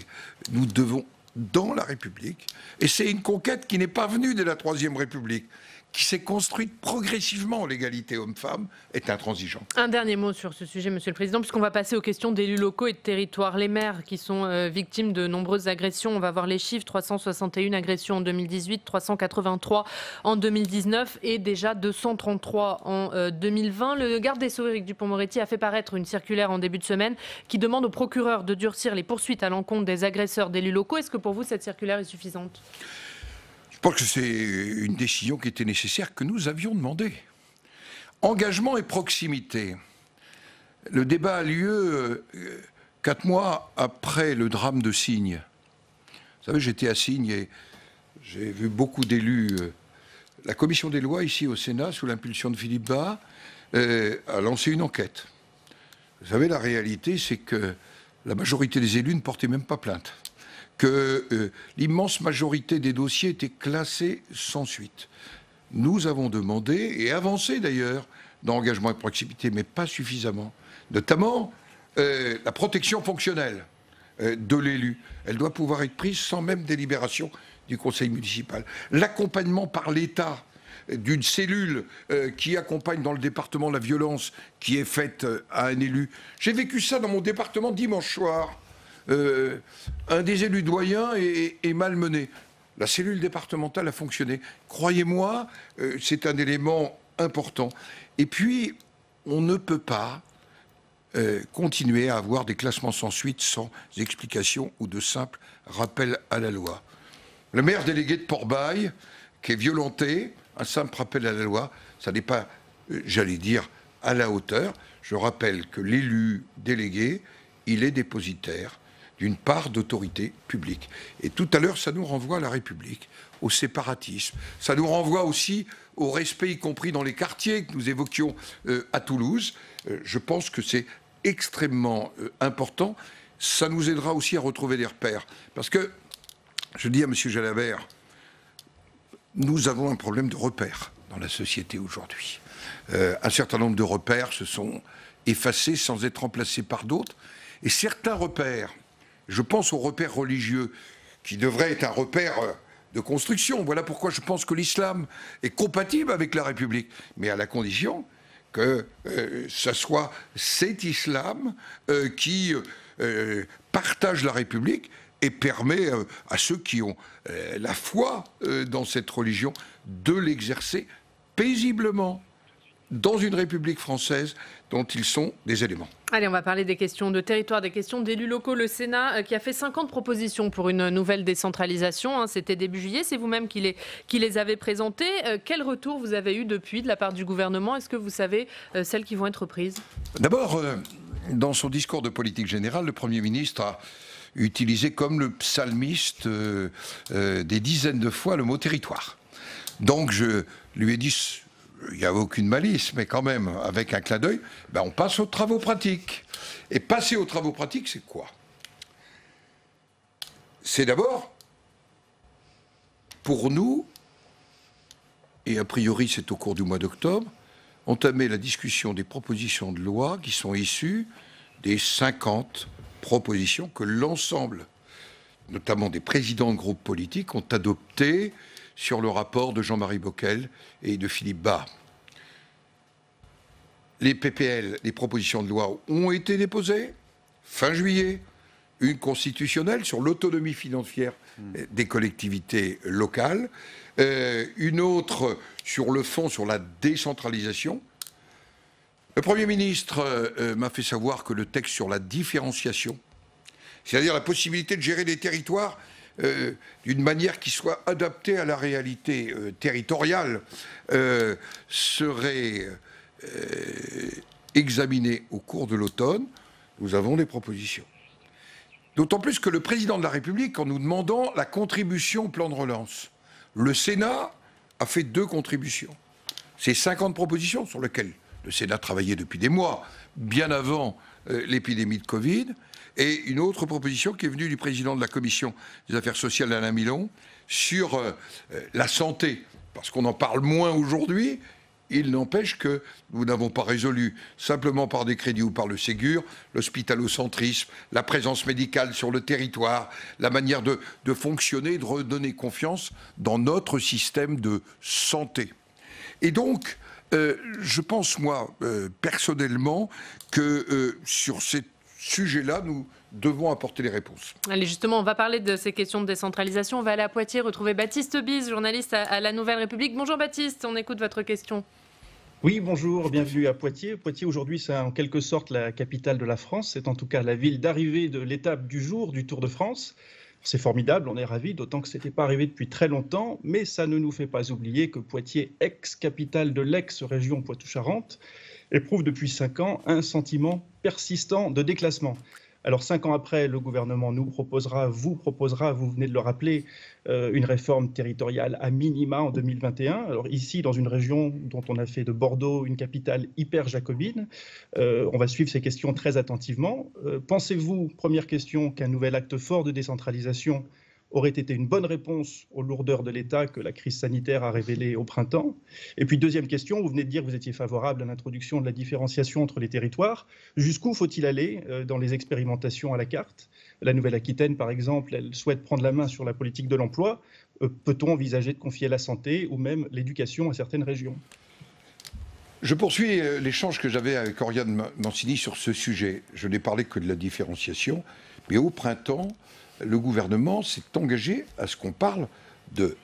Nous devons, dans la République, et c'est une conquête qui n'est pas venue de la Troisième République, qui s'est construite progressivement, l'égalité homme-femme, est intransigeante. Un dernier mot sur ce sujet, Monsieur le Président, puisqu'on va passer aux questions d'élus locaux et de territoires. Les maires qui sont victimes de nombreuses agressions, on va voir les chiffres, 361 agressions en 2018, 383 en 2019 et déjà 233 en 2020. Le garde des Sceaux, Éric Dupond-Moretti, a fait paraître une circulaire en début de semaine qui demande au procureur de durcir les poursuites à l'encontre des agresseurs d'élus locaux. Est-ce que pour vous, cette circulaire est suffisante ? Je pense que c'est une décision qui était nécessaire, que nous avions demandé. Engagement et proximité. Le débat a lieu 4 mois après le drame de Signes. Vous savez, j'étais à Signes et j'ai vu beaucoup d'élus. La commission des lois, ici au Sénat, sous l'impulsion de Philippe Bas, a lancé une enquête. Vous savez, la réalité, c'est que la majorité des élus ne portaient même pas plainte. Que l'immense majorité des dossiers étaient classés sans suite. Nous avons demandé, et avancé d'ailleurs, dans engagement et proximité, mais pas suffisamment, notamment la protection fonctionnelle de l'élu. Elle doit pouvoir être prise sans même délibération du conseil municipal. L'accompagnement par l'État d'une cellule qui accompagne dans le département la violence qui est faite à un élu. J'ai vécu ça dans mon département dimanche soir. Un des élus doyens est malmené. La cellule départementale a fonctionné. Croyez-moi, c'est un élément important. Et puis, on ne peut pas continuer à avoir des classements sans suite, sans explication ou de simples rappels à la loi. Le maire délégué de Port-Bail, qui est violenté, un simple rappel à la loi, ça n'est pas, j'allais dire, à la hauteur. Je rappelle que l'élu délégué, il est dépositaire d'une part d'autorité publique. Et tout à l'heure, ça nous renvoie à la République, au séparatisme. Ça nous renvoie aussi au respect, y compris dans les quartiers que nous évoquions à Toulouse. Je pense que c'est extrêmement important. Ça nous aidera aussi à retrouver des repères. Parce que, je dis à M. Jalabert, nous avons un problème de repères dans la société aujourd'hui. Un certain nombre de repères se sont effacés sans être remplacés par d'autres. Et certains repères, je pense aux repères religieux, qui devraient être un repère de construction. Voilà pourquoi je pense que l'islam est compatible avec la République, mais à la condition que ça soit cet islam qui partage la République et permet à ceux qui ont la foi dans cette religion de l'exercer paisiblement dans une République française dont ils sont des éléments. Allez, on va parler des questions de territoire, des questions d'élus locaux. Le Sénat qui a fait 50 propositions pour une nouvelle décentralisation. C'était début juillet, c'est vous-même qui les avez présentées. Quel retour vous avez eu depuis de la part du gouvernement? Est-ce que vous savez celles qui vont être prises? D'abord, dans son discours de politique générale, le Premier ministre a utilisé comme le psalmiste des dizaines de fois le mot territoire. Donc je lui ai dit... Il n'y a aucune malice, mais quand même, avec un clin d'œil, on passe aux travaux pratiques. Et passer aux travaux pratiques, c'est quoi? C'est d'abord, pour nous, et a priori c'est au cours du mois d'octobre, entamer la discussion des propositions de loi qui sont issues des 50 propositions que l'ensemble, notamment des présidents de groupes politiques, ont adoptées sur le rapport de Jean-Marie Bockel et de Philippe Bas. Les PPL, les propositions de loi ont été déposées fin juillet, une constitutionnelle sur l'autonomie financière des collectivités locales, une autre sur le fond, sur la décentralisation. Le Premier ministre m'a fait savoir que le texte sur la différenciation, c'est-à-dire la possibilité de gérer des territoires d'une manière qui soit adaptée à la réalité territoriale, serait examiné au cours de l'automne. Nous avons des propositions. D'autant plus que le président de la République, en nous demandant la contribution au plan de relance, le Sénat a fait 2 contributions. Ces 50 propositions sur lesquelles le Sénat travaillait depuis des mois, bien avant l'épidémie de Covid, et une autre proposition qui est venue du président de la Commission des Affaires sociales, Alain Milon, sur la santé, parce qu'on en parle moins aujourd'hui. Il n'empêche que nous n'avons pas résolu, simplement par des crédits ou par le Ségur, l'hospitalocentrisme, la présence médicale sur le territoire, la manière de fonctionner, de redonner confiance dans notre système de santé. Et donc, je pense, moi, personnellement, que sur ces sujets-là, nous devons apporter les réponses. Allez, justement, on va parler de ces questions de décentralisation. On va aller à Poitiers retrouver Baptiste Bise, journaliste à La Nouvelle République. Bonjour Baptiste, on écoute votre question. Oui, bonjour, bienvenue à Poitiers. Poitiers, aujourd'hui, c'est en quelque sorte la capitale de la France. C'est en tout cas la ville d'arrivée de l'étape du jour du Tour de France. C'est formidable, on est ravis, d'autant que ce n'était pas arrivé depuis très longtemps, mais ça ne nous fait pas oublier que Poitiers, ex-capitale de l'ex-région Poitou-Charentes, éprouve depuis 5 ans un sentiment persistant de déclassement. Alors 5 ans après, le gouvernement nous proposera, vous venez de le rappeler, une réforme territoriale à minima en 2021. Alors ici, dans une région dont on a fait de Bordeaux une capitale hyper jacobine, on va suivre ces questions très attentivement. Pensez-vous, première question, qu'un nouvel acte fort de décentralisation aurait été une bonne réponse aux lourdeurs de l'État que la crise sanitaire a révélées au printemps? Et puis deuxième question, vous venez de dire que vous étiez favorable à l'introduction de la différenciation entre les territoires. Jusqu'où faut-il aller dans les expérimentations à la carte? La Nouvelle-Aquitaine, par exemple, elle souhaite prendre la main sur la politique de l'emploi. Peut-on envisager de confier la santé ou même l'éducation à certaines régions? Je poursuis l'échange que j'avais avec Oriane Mancini sur ce sujet. Je n'ai parlé que de la différenciation, mais au printemps, le gouvernement s'est engagé à ce qu'on parle de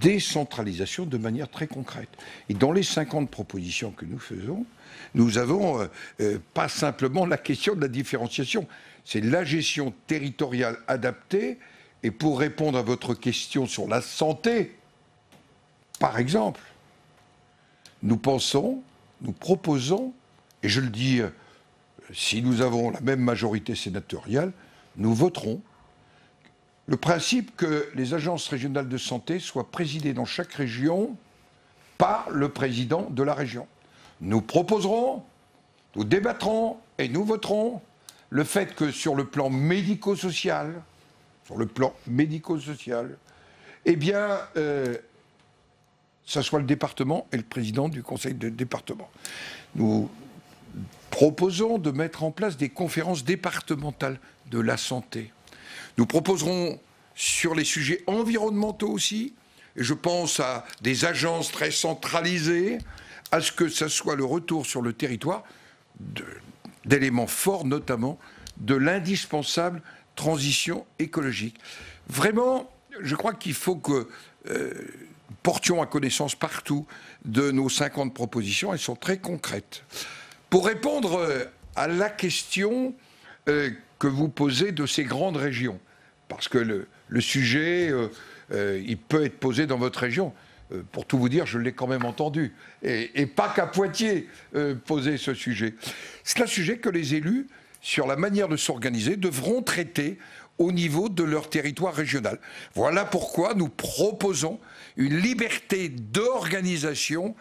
décentralisation de manière très concrète. Et dans les 50 propositions que nous faisons, nous avons pas simplement la question de la différenciation, c'est la gestion territoriale adaptée. Et pour répondre à votre question sur la santé, par exemple, nous proposons, et je le dis, si nous avons la même majorité sénatoriale, nous voterons le principe que les agences régionales de santé soient présidées dans chaque région par le président de la région. Nous proposerons, nous débattrons et nous voterons le fait que sur le plan médico-social, eh bien, ça soit le département et le président du conseil de département. Nous proposons de mettre en place des conférences départementales de la santé. Nous proposerons sur les sujets environnementaux aussi, et je pense à des agences très centralisées, à ce que ça soit le retour sur le territoire d'éléments forts, notamment de l'indispensable transition écologique. Vraiment, je crois qu'il faut que portions à connaissance partout de nos 50 propositions. Elles sont très concrètes. Pour répondre à la question que vous posez de ces grandes régions, parce que le sujet, il peut être posé dans votre région. Pour tout vous dire, je l'ai quand même entendu. Et pas qu'à Poitiers poser ce sujet. C'est un sujet que les élus, sur la manière de s'organiser, devront traiter au niveau de leur territoire régional. Voilà pourquoi nous proposons une liberté d'organisation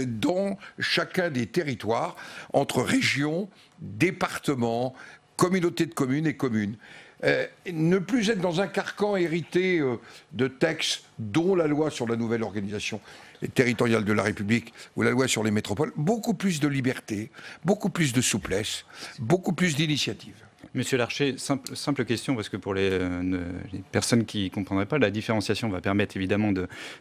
dans chacun des territoires, entre régions, départements, communautés de communes et communes. Ne plus être dans un carcan hérité de textes, dont la loi sur la nouvelle organisation territoriale de la République ou la loi sur les métropoles, beaucoup plus de liberté, beaucoup plus de souplesse, beaucoup plus d'initiative. Monsieur Larcher, simple question, parce que pour les personnes qui ne comprendraient pas, la différenciation va permettre évidemment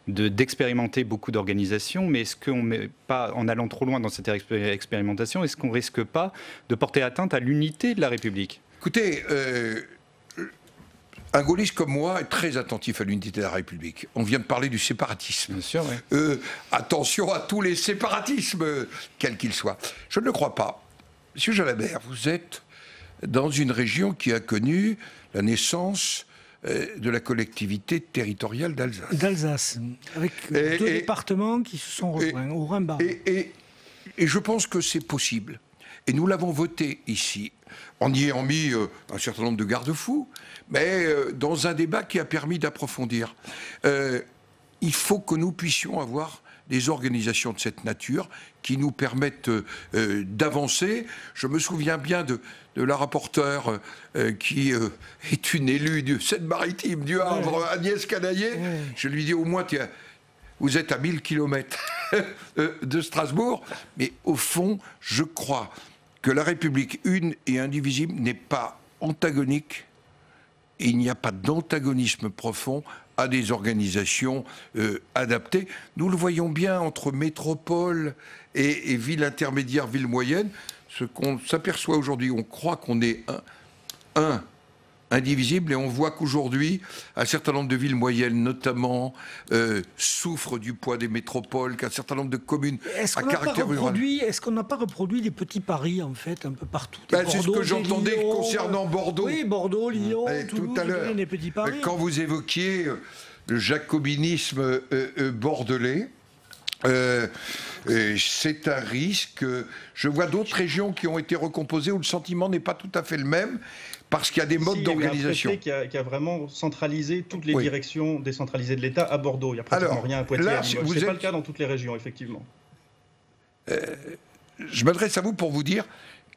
d'expérimenter beaucoup d'organisations, mais est-ce qu'on ne met pas, en allant trop loin dans cette expérimentation, est-ce qu'on ne risque pas de porter atteinte à l'unité de la République ? Écoutez, un gaulliste comme moi est très attentif à l'unité de la République. On vient de parler du séparatisme. Bien sûr, oui. Attention à tous les séparatismes, quels qu'ils soient. Je ne le crois pas. Monsieur Jalabert, vous êtes dans une région qui a connu la naissance de la collectivité territoriale d'Alsace. D'Alsace, avec deux départements qui se sont rejoints, au Rhin-Bas. Et je pense que c'est possible. Et nous l'avons voté ici, en y ayant mis un certain nombre de garde-fous, mais dans un débat qui a permis d'approfondir. Il faut que nous puissions avoir des organisations de cette nature qui nous permettent d'avancer. Je me souviens bien de la rapporteure qui est une élue du Seine-Maritime, du Havre, Agnès Canaillet. Je lui dis au moins, vous êtes à 1000 km de Strasbourg, mais au fond, je crois que la République une et indivisible n'est pas antagonique, et il n'y a pas d'antagonisme profond à des organisations adaptées. Nous le voyons bien entre métropole et villes intermédiaires, villes moyennes. Ce qu'on s'aperçoit aujourd'hui, on croit qu'on est indivisible, et on voit qu'aujourd'hui, un certain nombre de villes moyennes, notamment, souffrent du poids des métropoles, qu'un certain nombre de communes à caractère rural. Est-ce qu'on n'a pas reproduit les petits paris, en fait, un peu partout? C'est ce que j'entendais concernant Bordeaux. Oui, Bordeaux, Lyon, Toulouse, tout à l'heure, les petits paris. Quand vous évoquiez le jacobinisme bordelais, c'est un risque. Je vois d'autres régions qui ont été recomposées où le sentiment n'est pas tout à fait le même, parce qu'il y a des modes d'organisation. Il y a un préfet qui a vraiment centralisé toutes les directions décentralisées de l'État à Bordeaux. Il n'y a pratiquement rien à Poitiers. Ce n'est pas le cas dans toutes les régions, effectivement. Je m'adresse à vous pour vous dire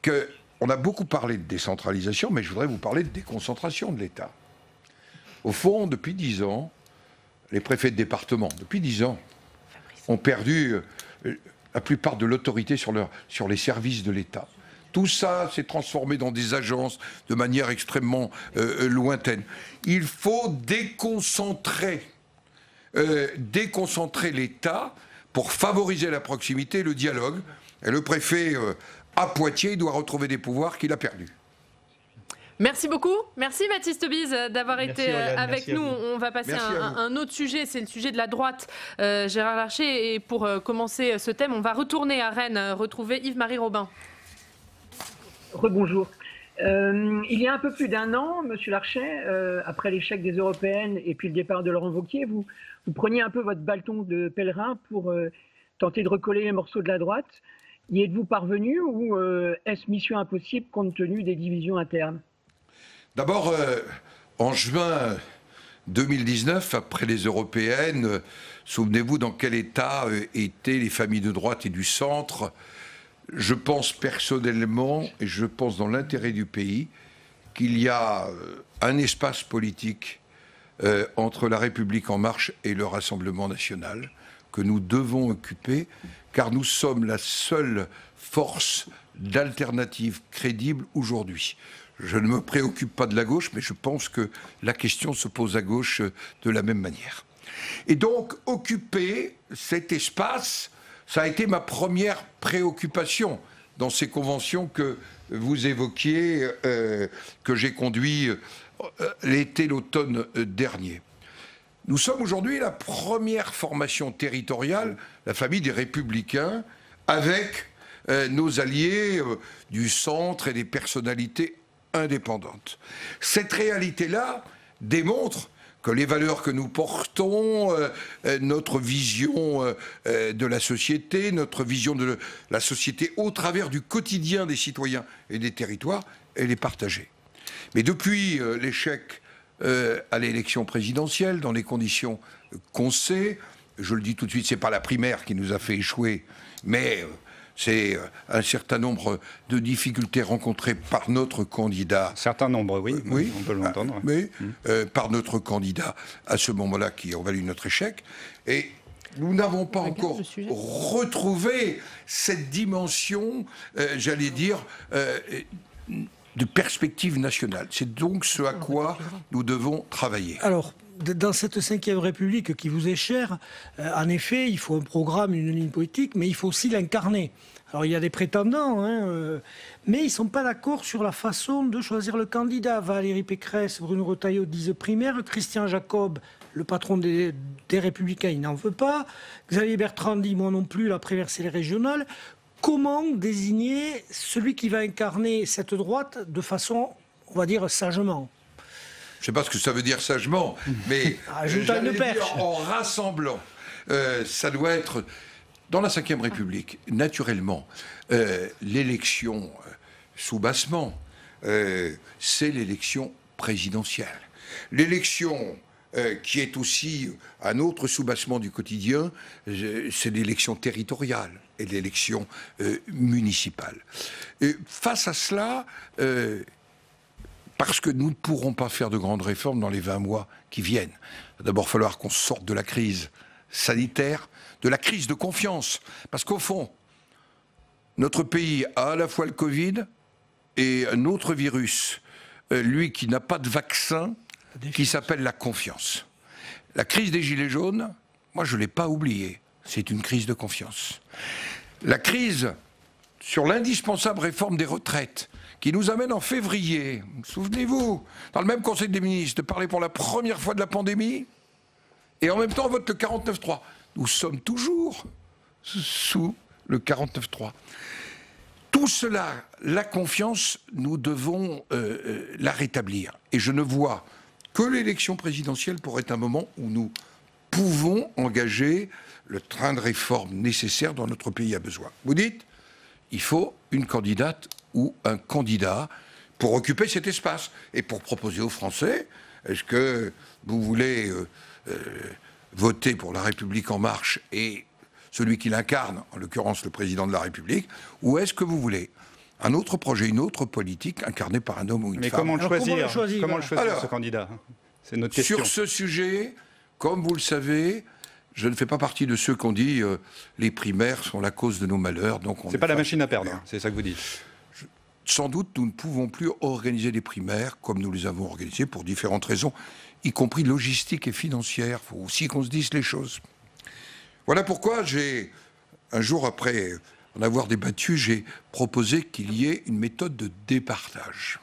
qu'on a beaucoup parlé de décentralisation, mais je voudrais vous parler de déconcentration de l'État. Au fond, depuis 10 ans, les préfets de département, depuis 10 ans, ont perdu la plupart de l'autorité sur les services de l'État. Tout ça s'est transformé dans des agences de manière extrêmement lointaine. Il faut déconcentrer l'État pour favoriser la proximité et le dialogue. Et le préfet à Poitiers doit retrouver des pouvoirs qu'il a perdus. Merci beaucoup. Merci Baptiste Bise d'avoir été avec nous. On va passer à un autre sujet, c'est le sujet de la droite. Gérard Larcher, et pour commencer ce thème, on va retourner à Rennes, retrouver Yves-Marie Robin. Rebonjour. Il y a un peu plus d'un an, Monsieur Larcher, après l'échec des européennes et puis le départ de Laurent Wauquiez, vous preniez un peu votre bâton de pèlerin pour tenter de recoller les morceaux de la droite. Y êtes-vous parvenu ou est-ce mission impossible compte tenu des divisions internes ? D'abord, en juin 2019, après les européennes, souvenez-vous dans quel état étaient les familles de droite et du centre. Je pense personnellement, et je pense dans l'intérêt du pays, qu'il y a un espace politique entre la République En Marche et le Rassemblement National que nous devons occuper, car nous sommes la seule force d'alternative crédible aujourd'hui. Je ne me préoccupe pas de la gauche, mais je pense que la question se pose à gauche de la même manière. Et donc, occuper cet espace, ça a été ma première préoccupation dans ces conventions que vous évoquiez, que j'ai conduit l'automne dernier. Nous sommes aujourd'hui la première formation territoriale, la famille des Républicains, avec nos alliés du centre et des personnalités indépendantes. Cette réalité-là démontre que les valeurs que nous portons, notre vision de la société, notre vision de la société au travers du quotidien des citoyens et des territoires, elle est partagée. Mais depuis l'échec à l'élection présidentielle, dans les conditions qu'on sait, je le dis tout de suite, c'est pas la primaire qui nous a fait échouer, mais c'est un certain nombre de difficultés rencontrées par notre candidat. Un certain nombre, oui, on peut l'entendre. Oui, par notre candidat à ce moment-là qui ont valu notre échec. Et nous n'avons pas encore retrouvé cette dimension, j'allais dire, de perspective nationale. C'est donc ce à quoi nous devons travailler. Alors, dans cette 5e République qui vous est chère, en effet, il faut un programme, une ligne politique, mais il faut aussi l'incarner. Alors, il y a des prétendants, mais ils ne sont pas d'accord sur la façon de choisir le candidat. Valérie Pécresse, Bruno Retailleau disent primaire, Christian Jacob, le patron des Républicains, il n'en veut pas. Xavier Bertrand dit, moi non plus, la préfère, c'est les régionales. Comment désigner celui qui va incarner cette droite de façon, on va dire, sagement ? Je ne sais pas ce que ça veut dire sagement, mais j'allais dire en rassemblant. Ça doit être, dans la Ve République, naturellement, l'élection sous-bassement, c'est l'élection présidentielle. L'élection qui est aussi un autre sous-bassement du quotidien, c'est l'élection territoriale et l'élection municipale. Et face à cela, parce que nous ne pourrons pas faire de grandes réformes dans les 20 mois qui viennent. Il va d'abord falloir qu'on sorte de la crise sanitaire, de la crise de confiance. Parce qu'au fond, notre pays a à la fois le Covid et un autre virus, lui qui n'a pas de vaccin, qui s'appelle la confiance. La crise des Gilets jaunes, moi je ne l'ai pas oubliée, c'est une crise de confiance. La crise sur l'indispensable réforme des retraites, qui nous amène en février, souvenez-vous, dans le même Conseil des ministres, de parler pour la première fois de la pandémie, et en même temps on vote le 49.3. Nous sommes toujours sous le 49.3. Tout cela, la confiance, nous devons la rétablir. Et je ne vois que l'élection présidentielle pour être un moment où nous pouvons engager le train de réforme nécessaire dont notre pays a besoin. Vous dites, il faut une candidate ou un candidat pour occuper cet espace et pour proposer aux Français, est-ce que vous voulez voter pour La République En Marche et celui qui l'incarne, en l'occurrence le président de la République, ou est-ce que vous voulez un autre projet, une autre politique incarnée par un homme ou une femme ? Mais comment le choisir, ce candidat ? C'est notre question. Sur ce sujet, comme vous le savez, je ne fais pas partie de ceux qui ont dit les primaires sont la cause de nos malheurs. C'est pas la machine à perdre, c'est ça que vous dites. Sans doute, nous ne pouvons plus organiser des primaires comme nous les avons organisées pour différentes raisons, y compris logistiques et financières. Il faut aussi qu'on se dise les choses. Voilà pourquoi un jour après en avoir débattu, j'ai proposé qu'il y ait une méthode de départage.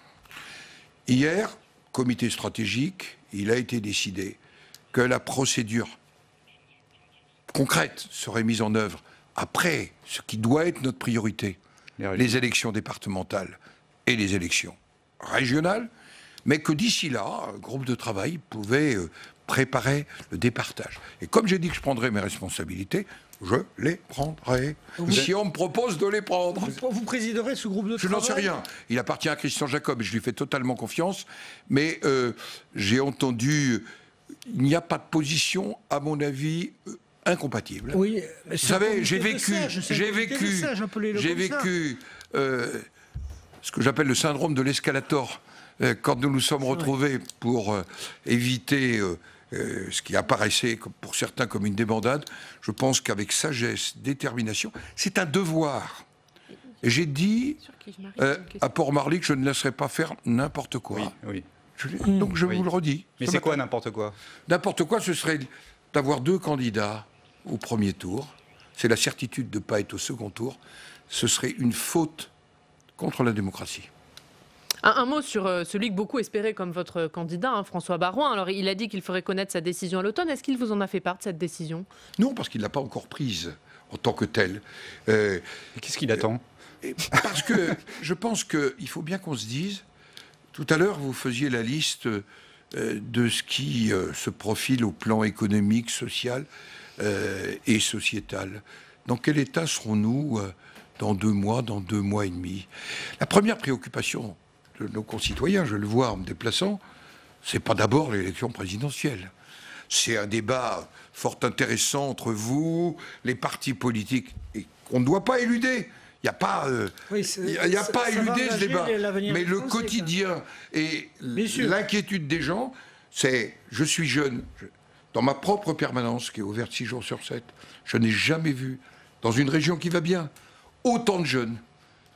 Hier, comité stratégique, il a été décidé que la procédure concrète serait mise en œuvre après ce qui doit être notre priorité, les élections départementales et les élections régionales, mais que d'ici là, un groupe de travail pouvait préparer le départage. Et comme j'ai dit que je prendrais mes responsabilités, je les prendrai. Si on me propose de les prendre. Vous présiderez ce groupe de travail ? Je n'en sais rien. Il appartient à Christian Jacob et je lui fais totalement confiance. Mais j'ai entendu, il n'y a pas de position, à mon avis, incompatible. Oui, vous savez, j'ai vécu ce que j'appelle le syndrome de l'escalator. Quand nous nous sommes retrouvés pour éviter ce qui apparaissait pour certains comme une débandade, je pense qu'avec sagesse, détermination, c'est un devoir. Et j'ai dit à Port-Marly que je ne laisserai pas faire n'importe quoi. Oui. Donc je vous le redis. Mais c'est quoi n'importe quoi ? N'importe quoi, ce serait d'avoir 2 candidats au premier tour. C'est la certitude de ne pas être au second tour. Ce serait une faute contre la démocratie. Un mot sur celui que beaucoup espéraient comme votre candidat, hein, François Baroin. Alors, il a dit qu'il ferait connaître sa décision à l'automne. Est-ce qu'il vous en a fait part de cette décision? Non, parce qu'il ne l'a pas encore prise en tant que telle. Qu'est-ce qu'il attend? Parce que je pense qu'il faut bien qu'on se dise, tout à l'heure, vous faisiez la liste de ce qui se profile au plan économique, social et sociétal. Dans quel état serons-nous dans 2 mois, dans 2 mois et demi? La première préoccupation de nos concitoyens, je le vois en me déplaçant, c'est pas d'abord l'élection présidentielle. C'est un débat fort intéressant entre vous, les partis politiques, et qu'on ne doit pas éluder. Il n'y a pas, y a pas à éluder ce débat. Mais le quotidien et l'inquiétude des gens, c'est, je suis jeune, dans ma propre permanence, qui est ouverte 6 jours sur 7, je n'ai jamais vu, dans une région qui va bien, autant de jeunes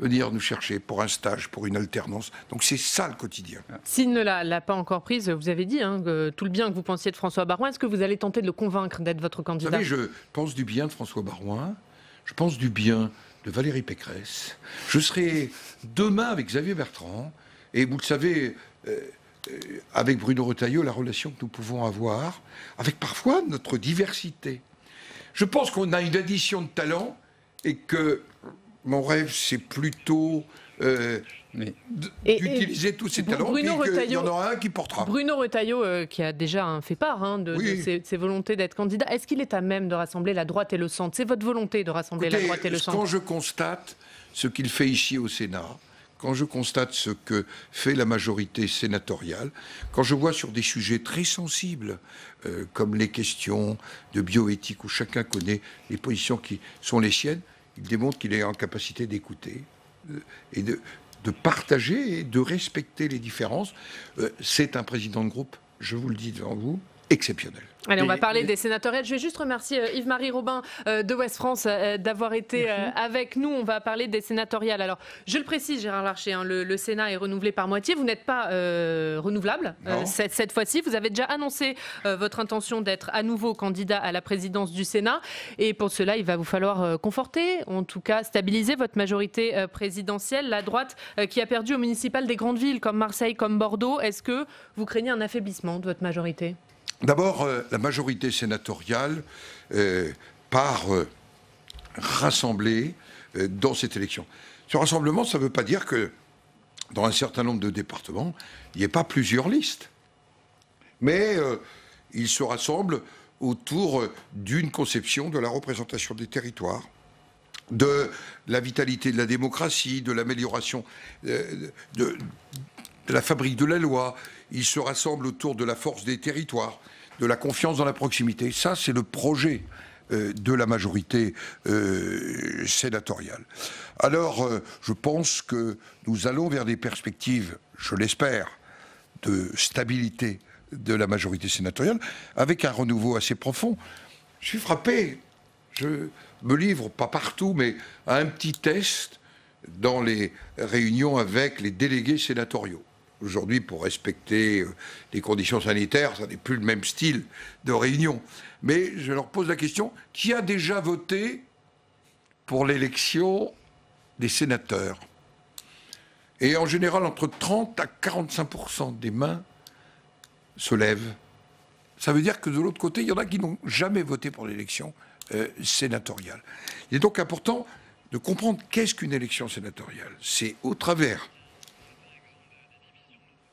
venir nous chercher pour un stage, pour une alternance. Donc c'est ça le quotidien. S'il ne l'a pas encore prise, vous avez dit que tout le bien que vous pensiez de François Baroin, est-ce que vous allez tenter de le convaincre d'être votre candidat? Vous savez, je pense du bien de François Baroin, je pense du bien de Valérie Pécresse. Je serai demain avec Xavier Bertrand, et vous le savez, avec Bruno Retailleau, la relation que nous pouvons avoir, avec parfois notre diversité. Je pense qu'on a une addition de talents, et que mon rêve, c'est plutôt d'utiliser tous ces talents, et qu'il y en aura un qui portera. Bruno Retailleau, qui a déjà fait part de ses volontés d'être candidat, est-ce qu'il est à même de rassembler la droite et le centre? C'est votre volonté de rassembler la droite et le centre? Quand je constate ce qu'il fait ici au Sénat, quand je constate ce que fait la majorité sénatoriale, quand je vois sur des sujets très sensibles, comme les questions de bioéthique, où chacun connaît les positions qui sont les siennes, il démontre qu'il est en capacité d'écouter et de partager et de respecter les différences. C'est un président de groupe, je vous le dis devant vous, exceptionnel. Allez, on va parler des sénatoriales. Je vais juste remercier Yves-Marie Robin de Ouest France d'avoir été avec nous. On va parler des sénatoriales. Alors, je le précise, Gérard Larcher, le Sénat est renouvelé par moitié. Vous n'êtes pas renouvelable cette fois-ci. Vous avez déjà annoncé votre intention d'être à nouveau candidat à la présidence du Sénat. Et pour cela, il va vous falloir conforter, en tout cas stabiliser votre majorité présidentielle. La droite qui a perdu au municipal des grandes villes comme Marseille, comme Bordeaux. Est-ce que vous craignez un affaiblissement de votre majorité ? D'abord, la majorité sénatoriale part rassemblée dans cette élection. Ce rassemblement, ça ne veut pas dire que dans un certain nombre de départements, il n'y ait pas plusieurs listes. Mais ils se rassemblent autour d'une conception de la représentation des territoires, de la vitalité de la démocratie, de l'amélioration de la fabrique de la loi. Ils se rassemblent autour de la force des territoires, de la confiance dans la proximité. Ça, c'est le projet de la majorité sénatoriale. Alors, je pense que nous allons vers des perspectives, je l'espère, de stabilité de la majorité sénatoriale, avec un renouveau assez profond. Je suis frappé, je me livre, pas partout, mais à un petit test dans les réunions avec les délégués sénatoriaux. Aujourd'hui, pour respecter les conditions sanitaires, ça n'est plus le même style de réunion. Mais je leur pose la question, qui a déjà voté pour l'élection des sénateurs? Et en général, entre 30 à 45% des mains se lèvent. Ça veut dire que de l'autre côté, il y en a qui n'ont jamais voté pour l'élection sénatoriale. Il est donc important de comprendre qu'est-ce qu'une élection sénatoriale. C'est au travers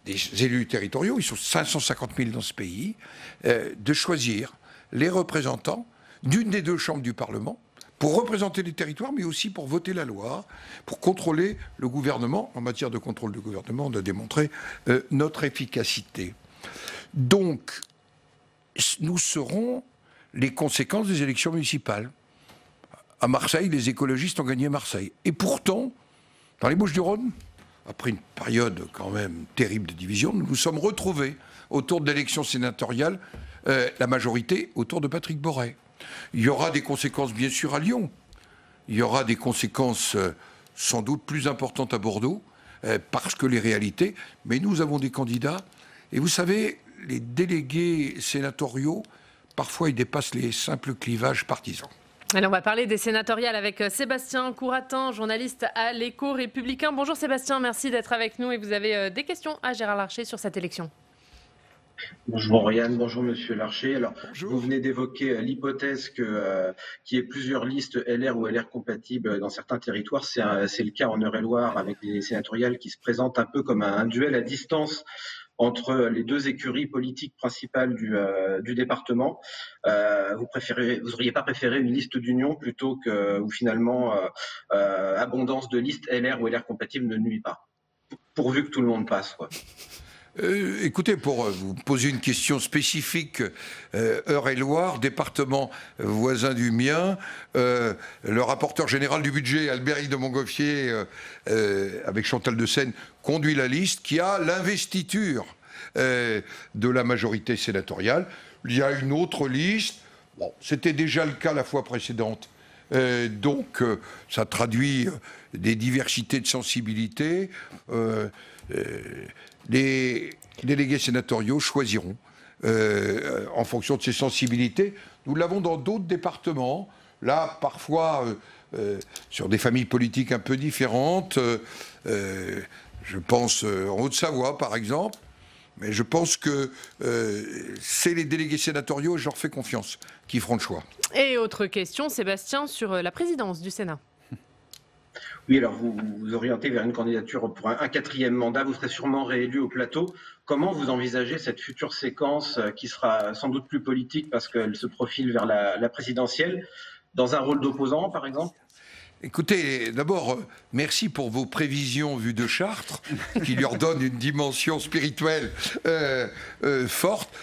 des élus territoriaux, ils sont 550 000 dans ce pays, de choisir les représentants d'une des deux chambres du Parlement pour représenter les territoires, mais aussi pour voter la loi, pour contrôler le gouvernement. En matière de contrôle du gouvernement, on a démontré notre efficacité. Donc, nous serons les conséquences des élections municipales. À Marseille, les écologistes ont gagné Marseille. Et pourtant, dans les Bouches-du-Rhône, après une période quand même terrible de division, nous nous sommes retrouvés autour de l'élection sénatoriale, la majorité autour de Patrick Boré. Il y aura des conséquences bien sûr à Lyon, il y aura des conséquences sans doute plus importantes à Bordeaux, parce que les réalités, mais nous avons des candidats, et vous savez, les délégués sénatoriaux, parfois ils dépassent les simples clivages partisans. Alors on va parler des sénatoriales avec Sébastien Couratin, journaliste à l'Écho républicain. Bonjour Sébastien, merci d'être avec nous et vous avez des questions à Gérard Larcher sur cette élection. Bonjour Oriane, bonjour Monsieur Larcher. Alors, Bonjour. vous venez d'évoquer l'hypothèse qu'il y ait plusieurs listes LR ou LR compatibles dans certains territoires. C'est le cas en Eure-et-Loire avec les sénatoriales qui se présentent un peu comme un duel à distance entre les deux écuries politiques principales du département. Vous auriez pas préféré une liste d'union plutôt que où finalement abondance de listes LR ou LR compatibles ne nuit pas, pourvu que tout le monde passe, quoi. Écoutez, pour vous poser une question spécifique, Eure-et-Loire, département voisin du mien, le rapporteur général du budget, Albéric de Montgolfier, avec Chantal de Seine, conduit la liste qui a l'investiture de la majorité sénatoriale. Il y a une autre liste, bon, c'était déjà le cas la fois précédente, donc ça traduit des diversités de sensibilités. Les délégués sénatoriaux choisiront en fonction de ces sensibilités. Nous l'avons dans d'autres départements, là parfois sur des familles politiques un peu différentes. Je pense en Haute-Savoie par exemple, mais je pense que c'est les délégués sénatoriaux, et je leur fais confiance, qui feront le choix. Et autre question, Sébastien, sur la présidence du Sénat. Oui, alors vous vous orientez vers une candidature pour un quatrième mandat, vous serez sûrement réélu au plateau. Comment vous envisagez cette future séquence qui sera sans doute plus politique parce qu'elle se profile vers la présidentielle, dans un rôle d'opposant par exemple ? Écoutez, d'abord, merci pour vos prévisions vues de Chartres, qui leur donnent une dimension spirituelle forte.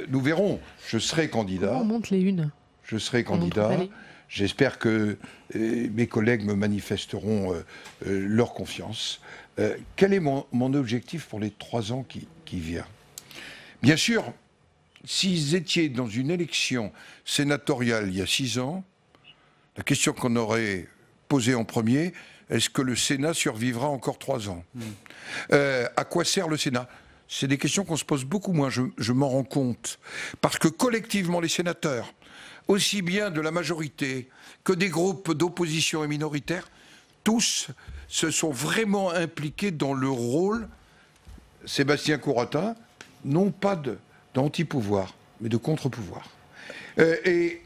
Nous verrons. Je serai candidat. On monte les unes. Je serai candidat. J'espère que mes collègues me manifesteront leur confiance. Quel est mon objectif pour les 3 ans qui viennent ? Bien sûr, s'ils étaient dans une élection sénatoriale il y a 6 ans, la question qu'on aurait posée en premier, est-ce que le Sénat survivra encore 3 ans ? À quoi sert le Sénat ? C'est des questions qu'on se pose beaucoup moins, je m'en rends compte. Parce que collectivement, les sénateurs, aussi bien de la majorité que des groupes d'opposition et minoritaires, tous se sont vraiment impliqués dans le rôle, Sébastien Couratin, non pas d'anti-pouvoir, mais de contre-pouvoir. Et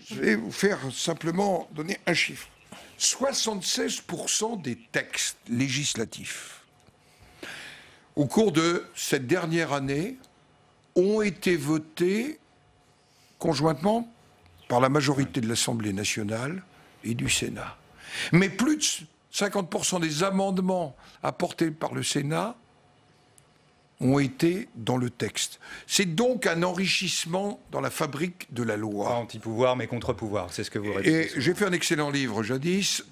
je vais vous faire simplement donner un chiffre. 76% des textes législatifs au cours de cette dernière année ont été votés conjointement par la majorité de l'Assemblée nationale et du Sénat. Mais plus de 50% des amendements apportés par le Sénat ont été dans le texte. C'est donc un enrichissement dans la fabrique de la loi. Pas anti-pouvoir, mais contre-pouvoir, c'est ce que vous répétez. Et j'ai fait un excellent livre jadis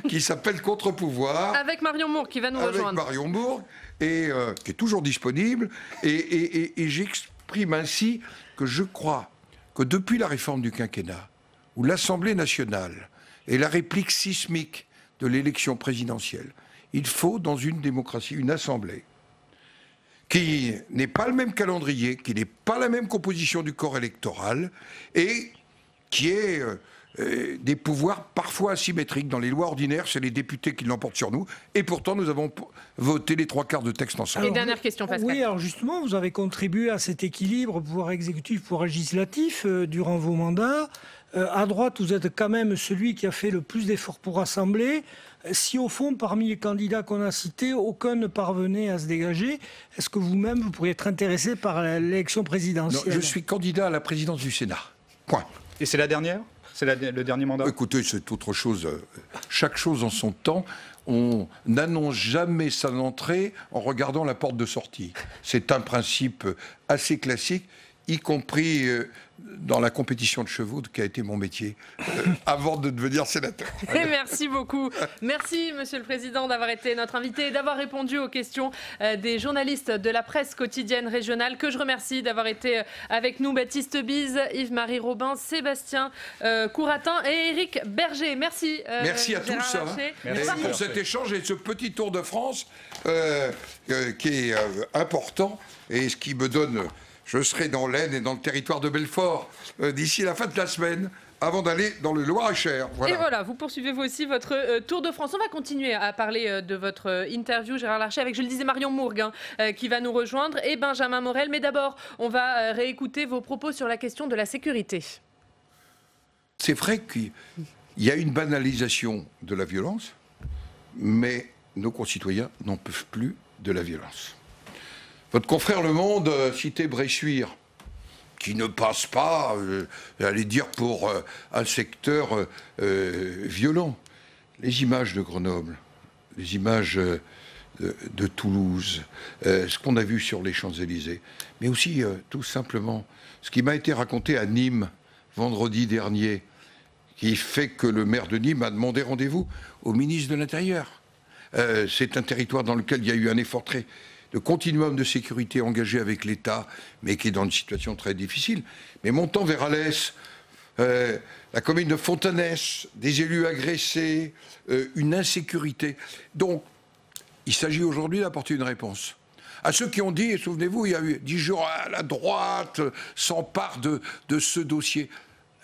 qui s'appelle Contre-pouvoir. Avec Marion Mourgue qui va nous rejoindre. Avec Marion Mourgue, et qui est toujours disponible. Et j'exprime ainsi que je crois que depuis la réforme du quinquennat, où l'Assemblée nationale est la réplique sismique de l'élection présidentielle, il faut dans une démocratie une assemblée qui n'est pas le même calendrier, qui n'est pas la même composition du corps électoral et qui est des pouvoirs parfois asymétriques. Dans les lois ordinaires, c'est les députés qui l'emportent sur nous et pourtant nous avons voté les 3/4 de textes ensemble. Et dernière question, Pascal. Oui, alors justement, vous avez contribué à cet équilibre pouvoir exécutif, pouvoir législatif durant vos mandats. À droite, vous êtes quand même celui qui a fait le plus d'efforts pour rassembler. Si au fond, parmi les candidats qu'on a cités, aucun ne parvenait à se dégager, est-ce que vous-même, vous pourriez être intéressé par l'élection présidentielle ? Non, je suis candidat à la présidence du Sénat. Point. Et c'est la dernière ? C'est le dernier mandat ? Écoutez, c'est autre chose. Chaque chose en son temps. On n'annonce jamais sa entrée en regardant la porte de sortie. C'est un principe assez classique, y compris dans la compétition de chevaux, qui a été mon métier, avant de devenir sénateur. Et merci beaucoup. Merci, Monsieur le Président, d'avoir été notre invité et d'avoir répondu aux questions des journalistes de la presse quotidienne régionale, que je remercie d'avoir été avec nous. Baptiste Bise, Yves-Marie Robin, Sébastien Couratin et Éric Berger. Merci. Merci à tous Merci pour cet échange et ce petit tour de France qui est important et ce qui me donne... Je serai dans l'Aisne et dans le territoire de Belfort d'ici la fin de la semaine avant d'aller dans le Loir-et-Cher. Voilà. Et voilà, vous poursuivez vous aussi votre tour de France. On va continuer à parler de votre interview, Gérard Larcher, avec, je le disais, Marion Mourgue, qui va nous rejoindre, et Benjamin Morel. Mais d'abord, on va réécouter vos propos sur la question de la sécurité. C'est vrai qu'il y a une banalisation de la violence, mais nos concitoyens n'en peuvent plus de la violence. Votre confrère Le Monde citait Bressuire, qui ne passe pas, allez dire, pour un secteur violent. Les images de Grenoble, les images de Toulouse, ce qu'on a vu sur les Champs-Élysées, mais aussi tout simplement ce qui m'a été raconté à Nîmes vendredi dernier, qui fait que le maire de Nîmes a demandé rendez-vous au ministre de l'Intérieur. C'est un territoire dans lequel il y a eu un effort de continuum de sécurité engagé avec l'État, mais qui est dans une situation très difficile. Mais montant vers Alès, la commune de Fontanès, des élus agressés, une insécurité. Donc, il s'agit aujourd'hui d'apporter une réponse. À ceux qui ont dit, et souvenez-vous, il y a eu 10 jours, la droite s'empare de ce dossier.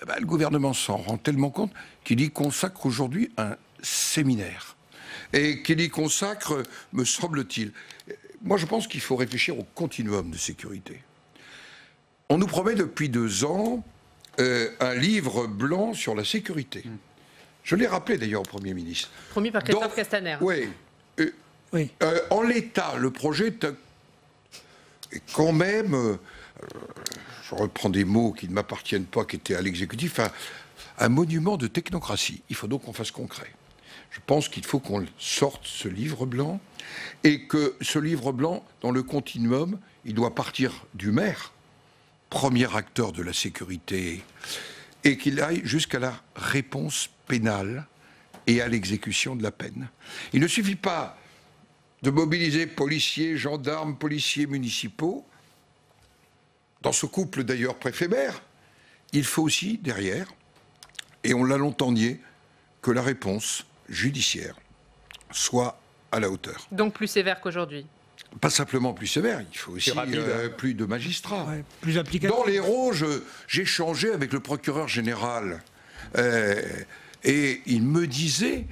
Eh ben, le gouvernement s'en rend tellement compte qu'il y consacre aujourd'hui un séminaire. Et qu'il y consacre, me semble-t-il, moi, je pense qu'il faut réfléchir au continuum de sécurité. On nous promet depuis 2 ans un livre blanc sur la sécurité. Je l'ai rappelé d'ailleurs au Premier ministre. Promis par Christophe Castaner. Oui. Oui. En l'état, le projet est quand même, je reprends des mots qui ne m'appartiennent pas, qui étaient à l'exécutif, un monument de technocratie. Il faut donc qu'on fasse concret. Je pense qu'il faut qu'on sorte ce livre blanc et que ce livre blanc, dans le continuum, il doit partir du maire, premier acteur de la sécurité, et qu'il aille jusqu'à la réponse pénale et à l'exécution de la peine. Il ne suffit pas de mobiliser policiers, gendarmes, policiers municipaux, dans ce couple d'ailleurs préfet-maire. Il faut aussi, derrière, et on l'a longtemps nié, que la réponse judiciaire soit à la hauteur. Donc plus sévère qu'aujourd'hui. Pas simplement plus sévère, il faut aussi plus de magistrats. Ouais, plus applicatif. Dans l'Hérault, j'ai échangé avec le procureur général et il me disait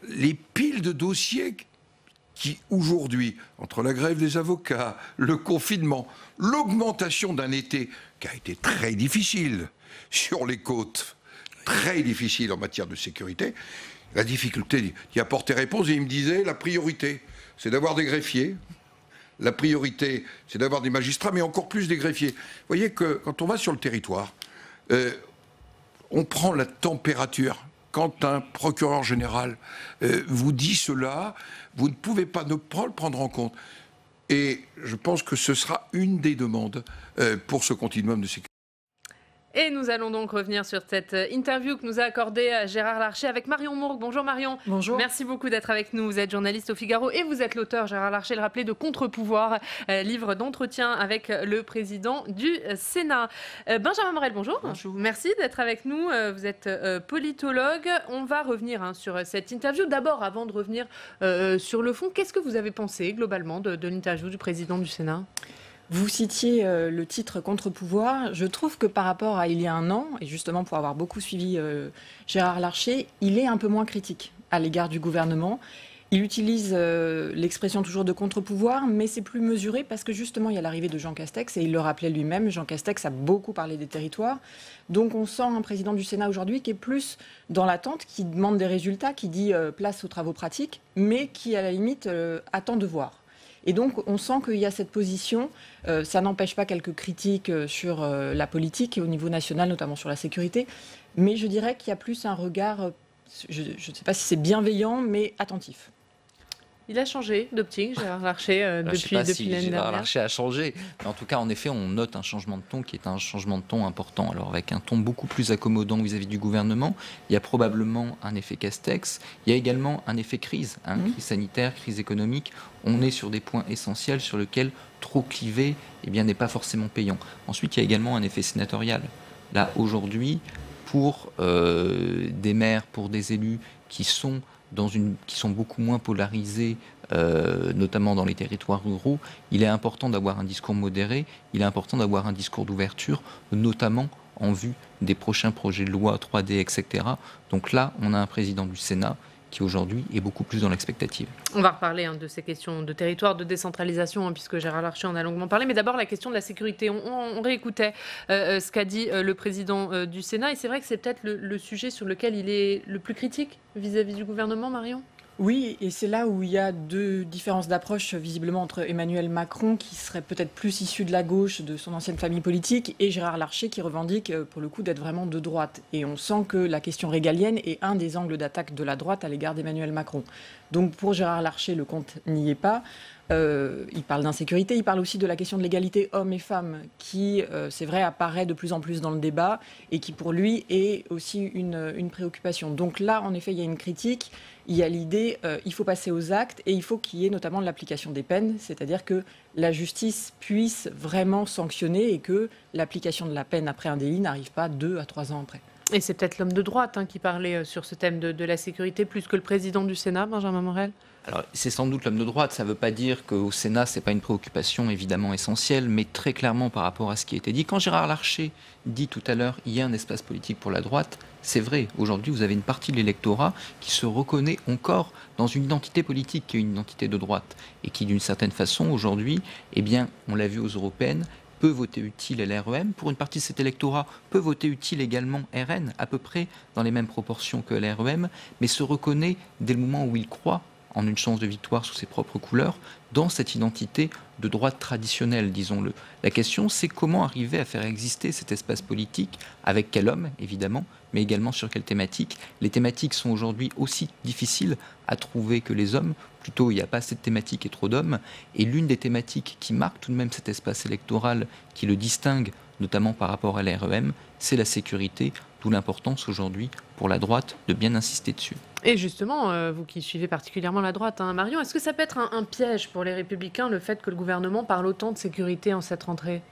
les piles de dossiers qui, aujourd'hui, entre la grève des avocats, le confinement, l'augmentation d'un été qui a été très difficile sur les côtes, très difficile en matière de sécurité, la difficulté d'y apporter réponse, et il me disait la priorité, c'est d'avoir des greffiers, la priorité, c'est d'avoir des magistrats, mais encore plus des greffiers. Vous voyez que quand on va sur le territoire, on prend la température. Quand un procureur général vous dit cela, vous ne pouvez pas ne pas le prendre en compte. Et je pense que ce sera une des demandes pour ce continuum de sécurité. Et nous allons donc revenir sur cette interview que nous a accordée Gérard Larcher avec Marion Mourgue. Bonjour Marion. Bonjour. Merci beaucoup d'être avec nous. Vous êtes journaliste au Figaro et vous êtes l'auteur, Gérard Larcher le rappelait, de Contre-pouvoir, livre d'entretien avec le président du Sénat. Benjamin Morel, bonjour. Bonjour. Merci d'être avec nous. Vous êtes politologue. On va revenir sur cette interview. D'abord, avant de revenir sur le fond, qu'est-ce que vous avez pensé globalement de l'interview du président du Sénat ? Vous citiez le titre Contre-pouvoir. Je trouve que par rapport à il y a un an, et justement pour avoir beaucoup suivi Gérard Larcher, il est un peu moins critique à l'égard du gouvernement. Il utilise l'expression toujours de contre-pouvoir, mais c'est plus mesuré parce que justement il y a l'arrivée de Jean Castex, et il le rappelait lui-même, Jean Castex a beaucoup parlé des territoires. Donc on sent un président du Sénat aujourd'hui qui est plus dans l'attente, qui demande des résultats, qui dit place aux travaux pratiques, mais qui à la limite attend de voir. Et donc, on sent qu'il y a cette position. Ça n'empêche pas quelques critiques sur la politique et au niveau national, notamment sur la sécurité. Mais je dirais qu'il y a plus un regard, je ne sais pas si c'est bienveillant, mais attentif. Il a changé d'optique, Gérard Larcher, depuis l'année dernière. Gérard Larcher a changé. Mais en tout cas, en effet, on note un changement de ton qui est un changement de ton important. Alors, avec un ton beaucoup plus accommodant vis-à-vis du gouvernement, il y a probablement un effet Castex. Il y a également un effet crise, crise sanitaire, crise économique. On est sur des points essentiels sur lesquels trop cliver n'est pas forcément payant. Ensuite, il y a également un effet sénatorial. Là, aujourd'hui, pour des maires, pour des élus qui sont beaucoup moins polarisés, notamment dans les territoires ruraux, il est important d'avoir un discours modéré, il est important d'avoir un discours d'ouverture, notamment en vue des prochains projets de loi 3D, etc. Donc là, on a un président du Sénat qui aujourd'hui est beaucoup plus dans l'expectative. On va reparler de ces questions de territoire, de décentralisation, puisque Gérard Larcher en a longuement parlé. Mais d'abord, la question de la sécurité. On réécoutait ce qu'a dit le président du Sénat. Et c'est vrai que c'est peut-être le sujet sur lequel il est le plus critique vis-à-vis du gouvernement, Marion ? Oui, et c'est là où il y a deux différences d'approche visiblement entre Emmanuel Macron, qui serait peut-être plus issu de la gauche, de son ancienne famille politique, et Gérard Larcher, qui revendique pour le coup d'être vraiment de droite. Et on sent que la question régalienne est un des angles d'attaque de la droite à l'égard d'Emmanuel Macron. Donc pour Gérard Larcher, le compte n'y est pas. Il parle d'insécurité, il parle aussi de la question de l'égalité hommes et femmes, qui, c'est vrai, apparaît de plus en plus dans le débat et qui, pour lui, est aussi une préoccupation. Donc là, en effet, il y a une critique. Il y a l'idée, il faut passer aux actes et il faut qu'il y ait notamment de l'application des peines, c'est-à-dire que la justice puisse vraiment sanctionner et que l'application de la peine après un délit n'arrive pas 2 à 3 ans après. Et c'est peut-être l'homme de droite qui parlait sur ce thème de la sécurité plus que le président du Sénat, Benjamin Morel. Alors, c'est sans doute l'homme de droite. Ça ne veut pas dire qu'au Sénat, ce n'est pas une préoccupation évidemment essentielle, mais très clairement par rapport à ce qui a été dit. Quand Gérard Larcher dit tout à l'heure il y a un espace politique pour la droite, c'est vrai. Aujourd'hui, vous avez une partie de l'électorat qui se reconnaît encore dans une identité politique qui est une identité de droite et qui, d'une certaine façon, aujourd'hui, eh bien, on l'a vu aux européennes, peut voter utile LREM. Pour une partie de cet électorat, peut voter utile également RN, à peu près dans les mêmes proportions que LREM, mais se reconnaît dès le moment où il croit en une chance de victoire sous ses propres couleurs, dans cette identité de droite traditionnelle, disons-le. La question, c'est comment arriver à faire exister cet espace politique, avec quel homme, évidemment, mais également sur quelle thématique. Les thématiques sont aujourd'hui aussi difficiles à trouver que les hommes. Plutôt, il n'y a pas assez de thématiques et trop d'hommes. Et l'une des thématiques qui marque tout de même cet espace électoral, qui le distingue, notamment par rapport à l'REM, c'est la sécurité, d'où l'importance aujourd'hui pour la droite de bien insister dessus. Et justement, vous qui suivez particulièrement la droite, Marion, est-ce que ça peut être un piège pour les Républicains, le fait que le gouvernement parle autant de sécurité en cette rentrée ?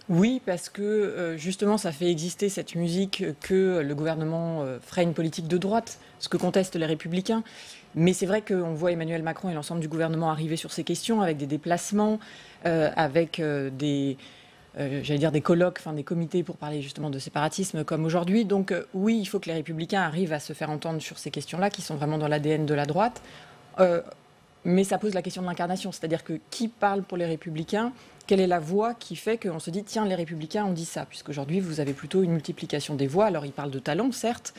Oui, parce que justement, ça fait exister cette musique que le gouvernement ferait une politique de droite, ce que contestent les Républicains. Mais c'est vrai qu'on voit Emmanuel Macron et l'ensemble du gouvernement arriver sur ces questions avec des déplacements, avec des colloques, des comités pour parler justement de séparatisme comme aujourd'hui. Donc oui, il faut que les Républicains arrivent à se faire entendre sur ces questions-là, qui sont vraiment dans l'ADN de la droite. Mais ça pose la question de l'incarnation, c'est-à-dire que qui parle pour les Républicains ? Quelle est la voix qui fait qu'on se dit « tiens, les Républicains ont dit ça » puisqu'aujourd'hui, vous avez plutôt une multiplication des voix. Alors, ils parlent de talent, certes,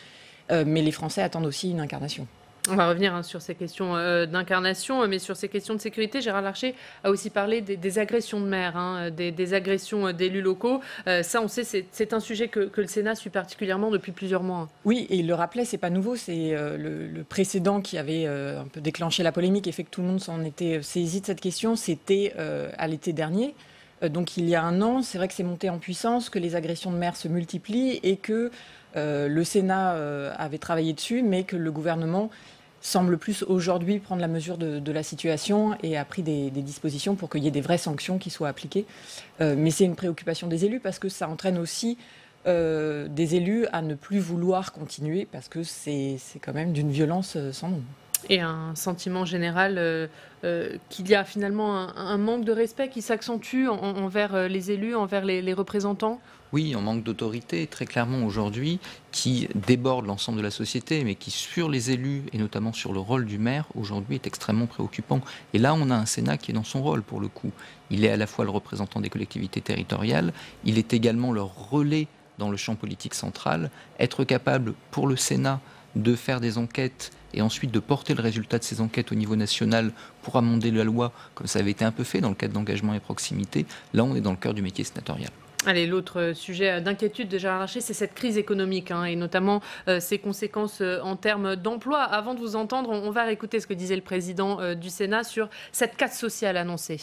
mais les Français attendent aussi une incarnation. On va revenir sur ces questions d'incarnation, mais sur ces questions de sécurité, Gérard Larcher a aussi parlé des agressions de maires, des agressions d'élus locaux. Ça, on sait, c'est un sujet que le Sénat suit particulièrement depuis plusieurs mois. Oui, et il le rappelait, c'est pas nouveau, c'est le précédent qui avait un peu déclenché la polémique et fait que tout le monde s'en était saisi de cette question. C'était à l'été dernier. Donc il y a un an, c'est vrai que c'est monté en puissance, que les agressions de maires se multiplient et que le Sénat avait travaillé dessus, mais que le gouvernement semble plus aujourd'hui prendre la mesure de la situation et a pris des dispositions pour qu'il y ait des vraies sanctions qui soient appliquées. Mais c'est une préoccupation des élus parce que ça entraîne aussi des élus à ne plus vouloir continuer parce que c'est quand même d'une violence sans nom. Et un sentiment général qu'il y a finalement un manque de respect qui s'accentue envers les élus, envers les représentants ? Oui, un manque d'autorité, très clairement aujourd'hui, qui déborde l'ensemble de la société, mais qui, sur les élus, et notamment sur le rôle du maire, aujourd'hui est extrêmement préoccupant. Et là, on a un Sénat qui est dans son rôle, pour le coup. Il est à la fois le représentant des collectivités territoriales, il est également leur relais dans le champ politique central, être capable, pour le Sénat, de faire des enquêtes et ensuite de porter le résultat de ces enquêtes au niveau national pour amender la loi, comme ça avait été un peu fait dans le cadre d'engagement et proximité. Là, on est dans le cœur du métier sénatorial. Allez, l'autre sujet d'inquiétude de Gérard Larcher, c'est cette crise économique et notamment ses conséquences en termes d'emploi. Avant de vous entendre, on va réécouter ce que disait le président du Sénat sur cette casse sociale annoncée.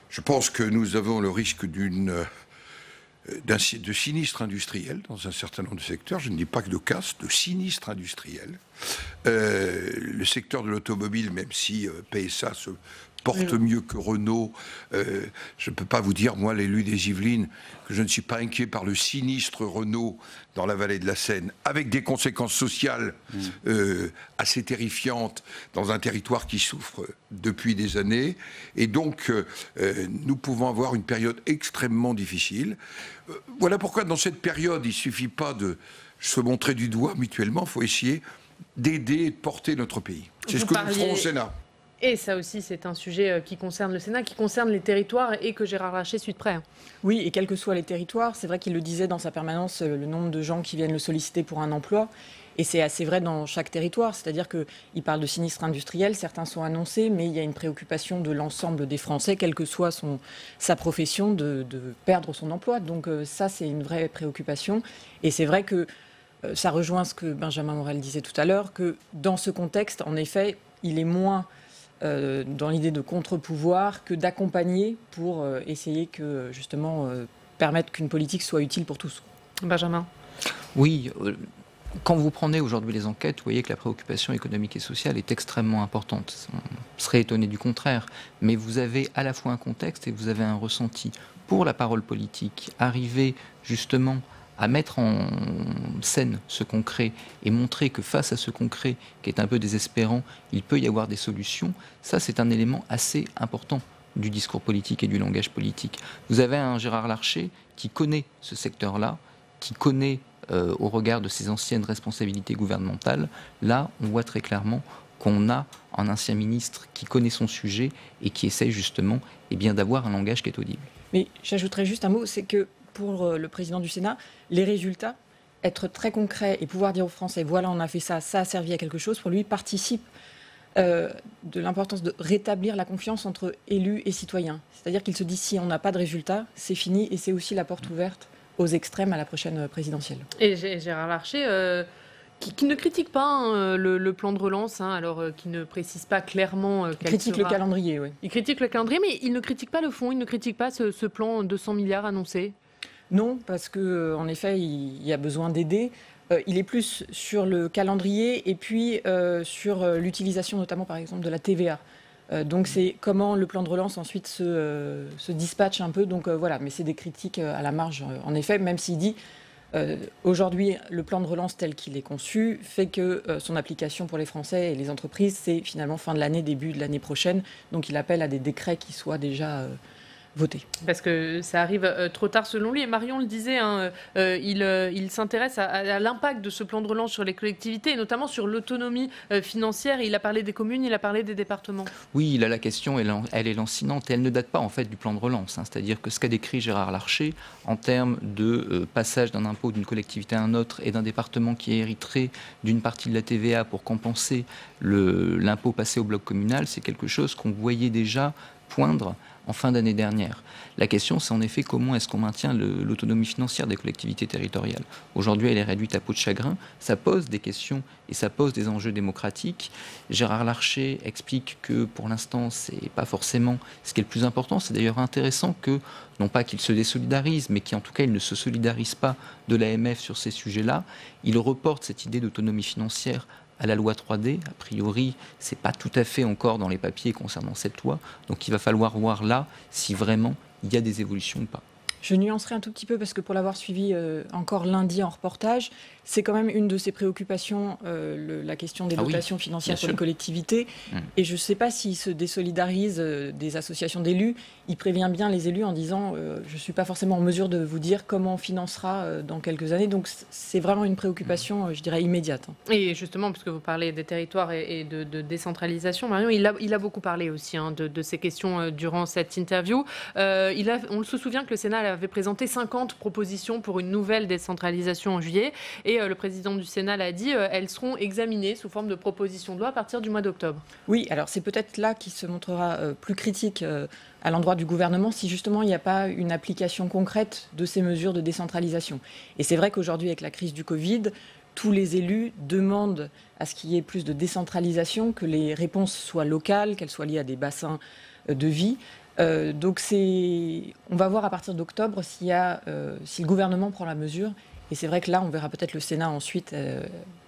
Je pense que nous avons le risque de sinistre industriel dans un certain nombre de secteurs. Je ne dis pas que de casse, de sinistre industriel. Le secteur de l'automobile, même si PSA se porte mieux que Renault. Je ne peux pas vous dire, moi, l'élu des Yvelines, que je ne suis pas inquiet par le sinistre Renault dans la vallée de la Seine, avec des conséquences sociales assez terrifiantes dans un territoire qui souffre depuis des années. Et donc, nous pouvons avoir une période extrêmement difficile. Voilà pourquoi, dans cette période, il ne suffit pas de se montrer du doigt mutuellement, il faut essayer d'aider et de porter notre pays. C'est ce que nous ferons au Sénat. Et ça aussi, c'est un sujet qui concerne le Sénat, qui concerne les territoires et que Gérard Larcher suit de près. Oui, et quels que soient les territoires, c'est vrai qu'il le disait dans sa permanence, le nombre de gens qui viennent le solliciter pour un emploi. Et c'est assez vrai dans chaque territoire, c'est-à-dire qu'il parle de sinistres industriels, certains sont annoncés, mais il y a une préoccupation de l'ensemble des Français, quelle que soit sa profession, de perdre son emploi. Donc ça, c'est une vraie préoccupation. Et c'est vrai que ça rejoint ce que Benjamin Morel disait tout à l'heure, que dans ce contexte, en effet, il est moins dans l'idée de contre-pouvoir que d'accompagner pour essayer que, justement, permettre qu'une politique soit utile pour tous. Benjamin ? Oui, quand vous prenez aujourd'hui les enquêtes, vous voyez que la préoccupation économique et sociale est extrêmement importante. On serait étonné du contraire, mais vous avez à la fois un contexte et vous avez un ressenti pour la parole politique, arriver justement à mettre en scène ce concret et montrer que face à ce concret, qui est un peu désespérant, il peut y avoir des solutions, ça c'est un élément assez important du discours politique et du langage politique. Vous avez un Gérard Larcher qui connaît ce secteur-là, qui connaît au regard de ses anciennes responsabilités gouvernementales. Là, on voit très clairement qu'on a un ancien ministre qui connaît son sujet et qui essaye justement d'avoir un langage qui est audible. Mais j'ajouterais juste un mot, c'est que pour le président du Sénat, les résultats, être très concret et pouvoir dire aux Français, voilà, on a fait ça, ça a servi à quelque chose, pour lui, participe de l'importance de rétablir la confiance entre élus et citoyens. C'est-à-dire qu'il se dit, si on n'a pas de résultats, c'est fini, et c'est aussi la porte ouverte aux extrêmes à la prochaine présidentielle. Et Gérard Larcher, qui ne critique pas le plan de relance, alors qui ne précise pas clairement il critique le calendrier, oui. Il critique le calendrier, mais il ne critique pas le fond, il ne critique pas ce plan 200 milliards annoncé. Non, parce qu'en effet, il y a besoin d'aider. Il est plus sur le calendrier et puis sur l'utilisation notamment, par exemple, de la TVA. Donc c'est comment le plan de relance ensuite se dispatche un peu. Donc voilà, mais c'est des critiques à la marge, en effet, même s'il dit aujourd'hui, le plan de relance tel qu'il est conçu fait que son application pour les Français et les entreprises, c'est finalement fin de l'année, début de l'année prochaine. Donc il appelle à des décrets qui soient déjà voter. Parce que ça arrive trop tard selon lui. Et Marion le disait, il s'intéresse à l'impact de ce plan de relance sur les collectivités et notamment sur l'autonomie financière. Il a parlé des communes, il a parlé des départements. Oui, la question, elle est lancinante et elle ne date pas en fait du plan de relance. C'est-à-dire que ce qu'a décrit Gérard Larcher en termes de passage d'un impôt d'une collectivité à un autre et d'un département qui hériterait d'une partie de la TVA pour compenser l'impôt passé au bloc communal, c'est quelque chose qu'on voyait déjà poindre en fin d'année dernière. La question, c'est en effet comment est-ce qu'on maintient l'autonomie financière des collectivités territoriales. Aujourd'hui, elle est réduite à peau de chagrin. Ça pose des questions et ça pose des enjeux démocratiques. Gérard Larcher explique que pour l'instant, c'est pas forcément ce qui est le plus important. C'est d'ailleurs intéressant que, non pas qu'il se désolidarise, mais qu'en tout cas, il ne se solidarise pas de l'AMF sur ces sujets-là. Il reporte cette idée d'autonomie financière à la loi 3D. A priori, c'est pas tout à fait encore dans les papiers concernant cette loi. Donc il va falloir voir là si vraiment il y a des évolutions ou pas. Je nuancerai un tout petit peu parce que pour l'avoir suivi encore lundi en reportage, c'est quand même une de ses préoccupations, la question des dotations financières pour les collectivités. Et je ne sais pas s'il se désolidarise des associations d'élus. Il prévient bien les élus en disant je ne suis pas forcément en mesure de vous dire comment on financera dans quelques années. Donc c'est vraiment une préoccupation, je dirais, immédiate. Et justement, puisque vous parlez des territoires et de décentralisation, Marion, il a beaucoup parlé aussi de ces questions durant cette interview. On se souvient que le Sénat avait présenté 50 propositions pour une nouvelle décentralisation en juillet. Et le président du Sénat l'a dit, elles seront examinées sous forme de propositions de loi à partir du mois d'octobre. Oui, alors c'est peut-être là qu'il se montrera plus critique à l'endroit du gouvernement si justement il n'y a pas une application concrète de ces mesures de décentralisation. Et c'est vrai qu'aujourd'hui, avec la crise du Covid, tous les élus demandent à ce qu'il y ait plus de décentralisation, que les réponses soient locales, qu'elles soient liées à des bassins de vie. Donc on va voir à partir d'octobre si le gouvernement prend la mesure. Et c'est vrai que là, on verra peut-être le Sénat ensuite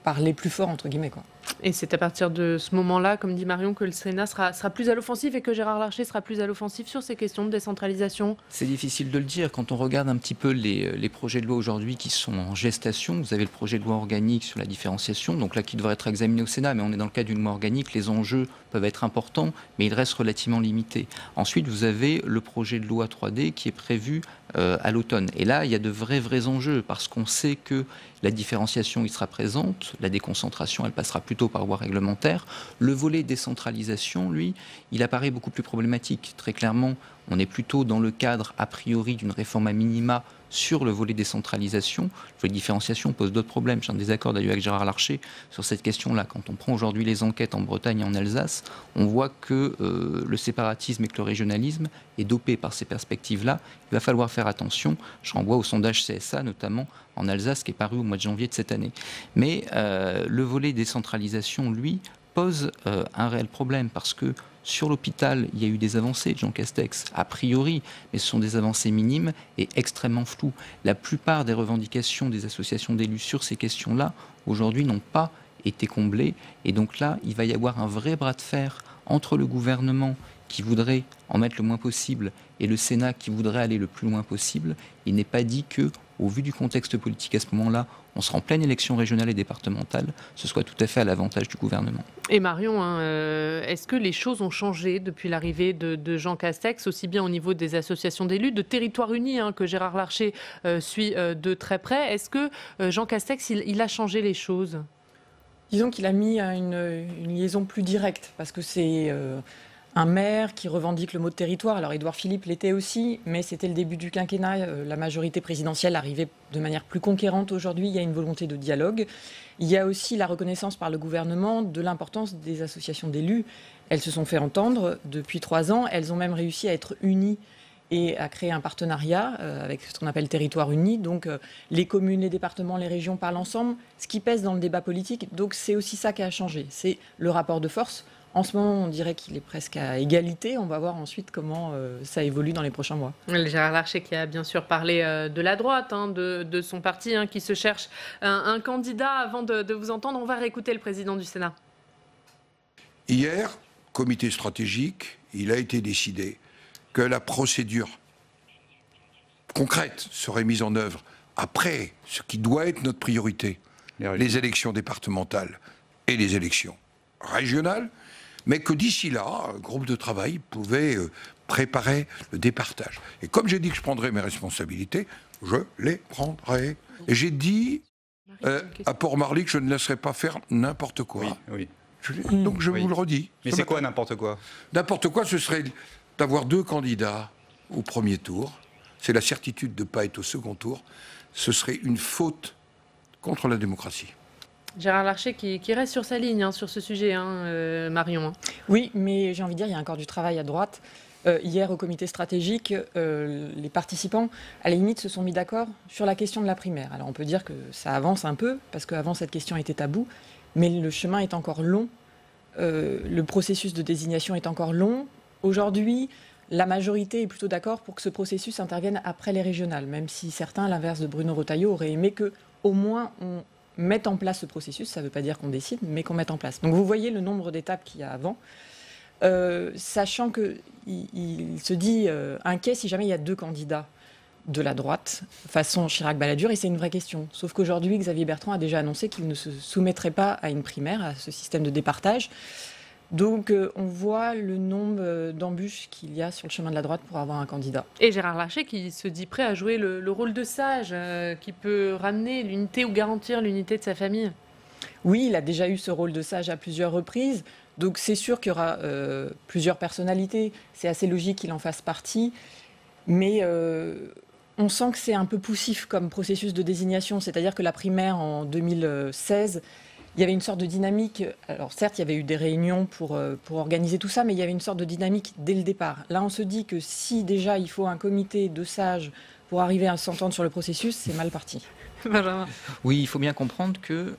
parler plus fort, entre guillemets, quoi. Et c'est à partir de ce moment-là, comme dit Marion, que le Sénat sera plus à l'offensive et que Gérard Larcher sera plus à l'offensive sur ces questions de décentralisation? C'est difficile de le dire. Quand on regarde un petit peu les projets de loi aujourd'hui qui sont en gestation, vous avez le projet de loi organique sur la différenciation, donc là qui devrait être examiné au Sénat, mais on est dans le cadre d'une loi organique, les enjeux peuvent être importants, mais ils restent relativement limités. Ensuite, vous avez le projet de loi 3D qui est prévu à l'automne. Et là, il y a de vrais enjeux, parce qu'on sait que la différenciation, il sera présente, la déconcentration, elle passera plutôt par voie réglementaire. Le volet décentralisation, lui, il apparaît beaucoup plus problématique. Très clairement, on est plutôt dans le cadre, a priori, d'une réforme à minima sur le volet décentralisation. Le volet différenciation pose d'autres problèmes. J'ai un désaccord d'ailleurs avec Gérard Larcher sur cette question-là. Quand on prend aujourd'hui les enquêtes en Bretagne et en Alsace, on voit que le séparatisme et que le régionalisme est dopé par ces perspectives-là. Il va falloir faire attention. Je renvoie au sondage CSA, notamment en Alsace, qui est paru au mois de janvier de cette année. Mais le volet décentralisation, lui, pose un réel problème, parce que sur l'hôpital, il y a eu des avancées de Jean Castex, a priori, mais ce sont des avancées minimes et extrêmement floues. La plupart des revendications des associations d'élus sur ces questions-là, aujourd'hui, n'ont pas été comblées. Et donc là, il va y avoir un vrai bras de fer entre le gouvernement, qui voudrait en mettre le moins possible, et le Sénat, qui voudrait aller le plus loin possible. Il n'est pas dit que, au vu du contexte politique à ce moment-là, on sera en pleine élection régionale et départementale, ce soit tout à fait à l'avantage du gouvernement. Et Marion, est-ce que les choses ont changé depuis l'arrivée de Jean Castex, aussi bien au niveau des associations d'élus, de Territoire Uni, que Gérard Larcher suit de très près? Est-ce que Jean Castex, il a changé les choses? Disons qu'il a mis une liaison plus directe, parce que c'est un maire qui revendique le mot de territoire. Alors Édouard Philippe l'était aussi, mais c'était le début du quinquennat. La majorité présidentielle arrivait de manière plus conquérante aujourd'hui. Il y a une volonté de dialogue. Il y a aussi la reconnaissance par le gouvernement de l'importance des associations d'élus. Elles se sont fait entendre depuis 3 ans. Elles ont même réussi à être unies et à créer un partenariat avec ce qu'on appelle Territoire Uni. Donc les communes, les départements, les régions parlent ensemble, ce qui pèse dans le débat politique. Donc c'est aussi ça qui a changé. C'est le rapport de force. En ce moment, on dirait qu'il est presque à égalité. On va voir ensuite comment ça évolue dans les prochains mois. Gérard Larcher qui a bien sûr parlé de la droite, de son parti, qui se cherche un candidat. Avant de vous entendre, on va réécouter le président du Sénat. Hier, comité stratégique, il a été décidé que la procédure concrète serait mise en œuvre après ce qui doit être notre priorité, les élections départementales et les élections régionales, mais que d'ici là, un groupe de travail pouvait préparer le départage. Et comme j'ai dit que je prendrais mes responsabilités, je les prendrai. Et j'ai dit à Port-Marly que je ne laisserai pas faire n'importe quoi. Oui. Donc je vous le redis. Mais c'est quoi n'importe quoi? N'importe quoi, ce serait d'avoir 2 candidats au premier tour. C'est la certitude de ne pas être au second tour. Ce serait une faute contre la démocratie. Gérard Larcher qui reste sur sa ligne sur ce sujet, Marion. Oui, mais j'ai envie de dire, il y a encore du travail à droite. Hier, au comité stratégique, les participants, à la limite, se sont mis d'accord sur la question de la primaire. Alors on peut dire que ça avance un peu, parce qu'avant, cette question était taboue, mais le chemin est encore long. Le processus de désignation est encore long. Aujourd'hui, la majorité est plutôt d'accord pour que ce processus intervienne après les régionales, même si certains, à l'inverse de Bruno Retailleau, auraient aimé qu'au moins on mette en place ce processus. Ça ne veut pas dire qu'on décide, mais qu'on mette en place. Donc vous voyez le nombre d'étapes qu'il y a avant, sachant qu'il se dit inquiet si jamais il y a 2 candidats de la droite, façon Chirac-Balladur, et c'est une vraie question. Sauf qu'aujourd'hui, Xavier Bertrand a déjà annoncé qu'il ne se soumettrait pas à une primaire, à ce système de départage. Donc on voit le nombre d'embûches qu'il y a sur le chemin de la droite pour avoir un candidat. Et Gérard Larcher qui se dit prêt à jouer le rôle de sage, qui peut ramener l'unité ou garantir l'unité de sa famille. Oui, il a déjà eu ce rôle de sage à plusieurs reprises. Donc c'est sûr qu'il y aura plusieurs personnalités. C'est assez logique qu'il en fasse partie. Mais on sent que c'est un peu poussif comme processus de désignation. C'est-à-dire que la primaire en 2016... il y avait une sorte de dynamique. Alors certes, il y avait eu des réunions pour organiser tout ça, mais il y avait une sorte de dynamique dès le départ. Là, on se dit que si déjà il faut un comité de sages pour arriver à s'entendre sur le processus, c'est mal parti. Benjamin. Oui, il faut bien comprendre que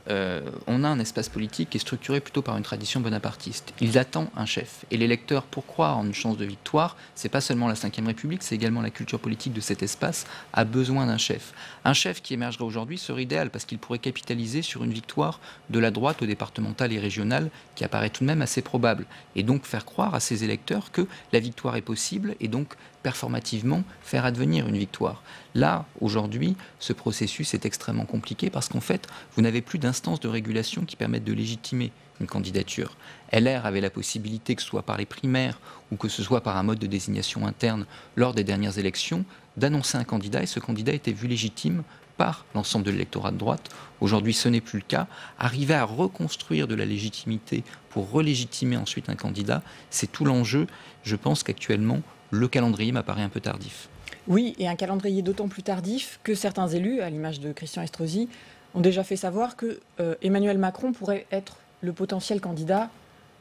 on a un espace politique qui est structuré plutôt par une tradition bonapartiste. Il attend un chef. Et l'électeur, pour croire en une chance de victoire, c'est pas seulement la Ve République, c'est également la culture politique de cet espace, a besoin d'un chef. Un chef qui émergerait aujourd'hui serait idéal parce qu'il pourrait capitaliser sur une victoire de la droite au départemental et régional qui apparaît tout de même assez probable. Et donc faire croire à ses électeurs que la victoire est possible et donc performativement faire advenir une victoire. Là, aujourd'hui, ce processus est extrêmement compliqué parce qu'en fait, vous n'avez plus d'instances de régulation qui permettent de légitimer une candidature. LR avait la possibilité, que ce soit par les primaires ou que ce soit par un mode de désignation interne lors des dernières élections, d'annoncer un candidat et ce candidat était vu légitime par l'ensemble de l'électorat de droite. Aujourd'hui, ce n'est plus le cas. Arriver à reconstruire de la légitimité pour relégitimer ensuite un candidat, c'est tout l'enjeu. Je pense qu'actuellement, le calendrier m'apparaît un peu tardif. Oui, et un calendrier d'autant plus tardif que certains élus, à l'image de Christian Estrosi, ont déjà fait savoir que Emmanuel Macron pourrait être le potentiel candidat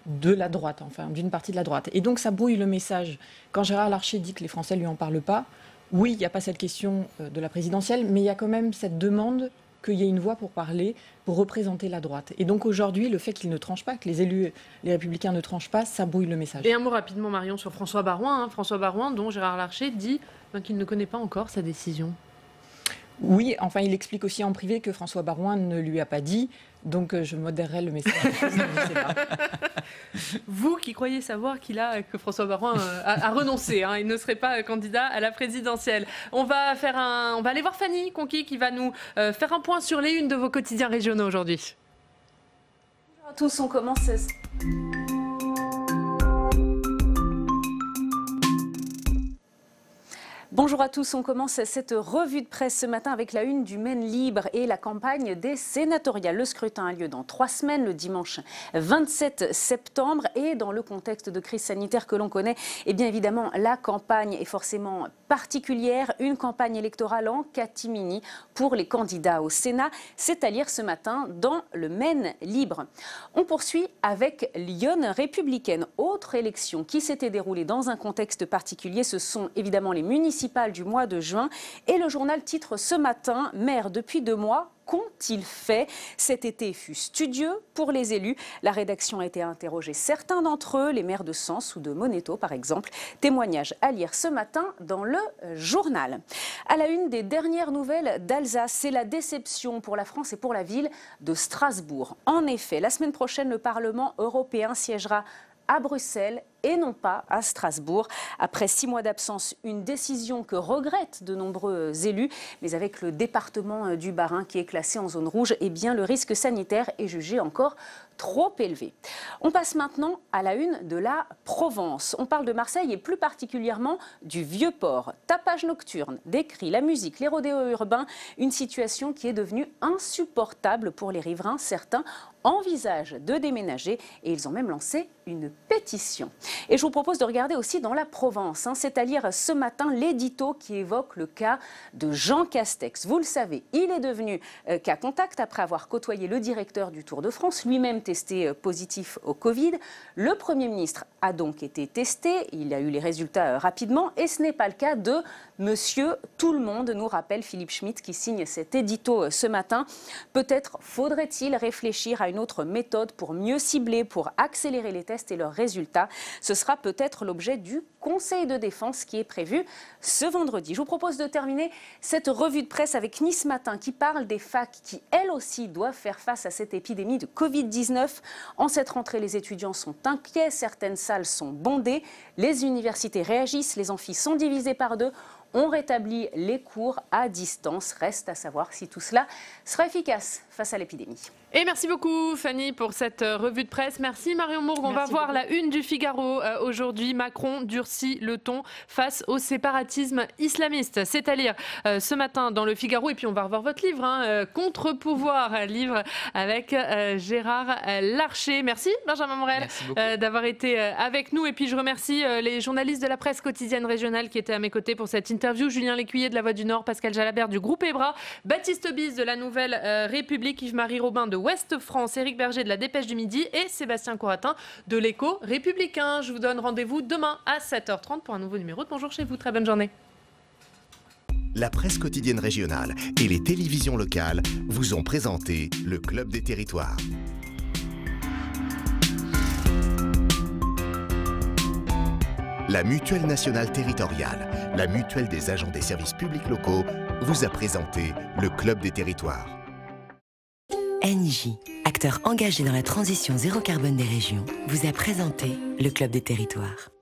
de la droite, enfin d'une partie de la droite. Et donc ça brouille le message. Quand Gérard Larcher dit que les Français ne lui en parlent pas, oui, il n'y a pas cette question de la présidentielle, mais il y a quand même cette demande qu'il y ait une voix pour parler, pour représenter la droite. Et donc aujourd'hui, le fait qu'ils ne tranchent pas, que les élus, les Républicains ne tranchent pas, ça brouille le message. Et un mot rapidement, Marion, sur François Baroin. François Baroin, dont Gérard Larcher dit qu'il ne connaît pas encore sa décision. Oui, enfin, il explique aussi en privé que François Baroin ne lui a pas dit, donc je modérerai le message. Vous qui croyez savoir que François Baroin a renoncé, il ne serait pas candidat à la présidentielle. On va aller voir Fanny Conqui qui va nous faire un point sur les unes de vos quotidiens régionaux aujourd'hui. Bonjour à tous, on commence. Bonjour à tous, on commence cette revue de presse ce matin avec la une du Maine Libre et la campagne des sénatoriales. Le scrutin a lieu dans 3 semaines, le dimanche 27 septembre. Et dans le contexte de crise sanitaire que l'on connaît, eh bien évidemment, la campagne est forcément particulière. Une campagne électorale en catimini pour les candidats au Sénat. C'est à lire ce matin dans le Maine Libre. On poursuit avec Lyon républicaine. Autre élection qui s'était déroulée dans un contexte particulier, ce sont évidemment les municipales du mois de juin. Et le journal titre ce matin « Maire depuis 2 mois ». Qu'ont-ils fait? Cet été fut studieux pour les élus. La rédaction a été interrogée certains d'entre eux, les maires de Sens ou de Moneto par exemple. Témoignage à lire ce matin dans le journal. À la une des dernières nouvelles d'Alsace, c'est la déception pour la France et pour la ville de Strasbourg. En effet, la semaine prochaine, le Parlement européen siégera à Bruxelles et non pas à Strasbourg. Après 6 mois d'absence, une décision que regrettent de nombreux élus, mais avec le département du Bas-Rhin qui est classé en zone rouge, eh bien le risque sanitaire est jugé encore trop élevé. On passe maintenant à la une de la Provence. On parle de Marseille et plus particulièrement du Vieux-Port. Tapage nocturne, des cris, la musique, les rodéos urbains, une situation qui est devenue insupportable pour les riverains. Certains envisagent de déménager et ils ont même lancé une pétition. Et je vous propose de regarder aussi dans la Provence, c'est-à-dire ce matin l'édito qui évoque le cas de Jean Castex. Vous le savez, il est devenu cas contact après avoir côtoyé le directeur du Tour de France, lui-même testé positif au Covid. Le Premier ministre a donc été testé, il a eu les résultats rapidement et ce n'est pas le cas de Monsieur Tout-le-Monde, nous rappelle Philippe Schmitt qui signe cet édito ce matin. Peut-être faudrait-il réfléchir à une autre méthode pour mieux cibler, pour accélérer les tests et leurs résultats. Ce sera peut-être l'objet du Conseil de défense qui est prévu ce vendredi. Je vous propose de terminer cette revue de presse avec Nice Matin qui parle des facs qui, elles aussi, doivent faire face à cette épidémie de Covid-19. En cette rentrée, les étudiants sont inquiets, certaines salles sont bondées, les universités réagissent, les amphis sont divisés par 2. On rétablit les cours à distance. Reste à savoir si tout cela sera efficace face à l'épidémie. Et merci beaucoup Fanny pour cette revue de presse. Merci Marion Mourgue. On va voir la une du Figaro aujourd'hui. Macron durcit le ton face au séparatisme islamiste. C'est à lire ce matin dans le Figaro. Et puis on va revoir votre livre, Contre-pouvoir, livre avec Gérard Larcher. Merci Benjamin Morel d'avoir été avec nous. Et puis je remercie les journalistes de la presse quotidienne régionale qui étaient à mes côtés pour cette interview. Julien Lécuyer de La Voix du Nord, Pascal Jalabert du groupe Ebra, Baptiste Bis de la Nouvelle République, Yves-Marie Robin de Ouest France, Éric Berger de la Dépêche du Midi et Sébastien Coratin de l'Écho républicain. Je vous donne rendez-vous demain à 7h30 pour un nouveau numéro de Bonjour chez vous. Très bonne journée. la presse quotidienne régionale et les télévisions locales vous ont présenté le Club des Territoires. La Mutuelle nationale territoriale, la mutuelle des agents des services publics locaux, vous a présenté le Club des Territoires. NJ, acteur engagé dans la transition zéro carbone des régions, vous a présenté le Club des Territoires.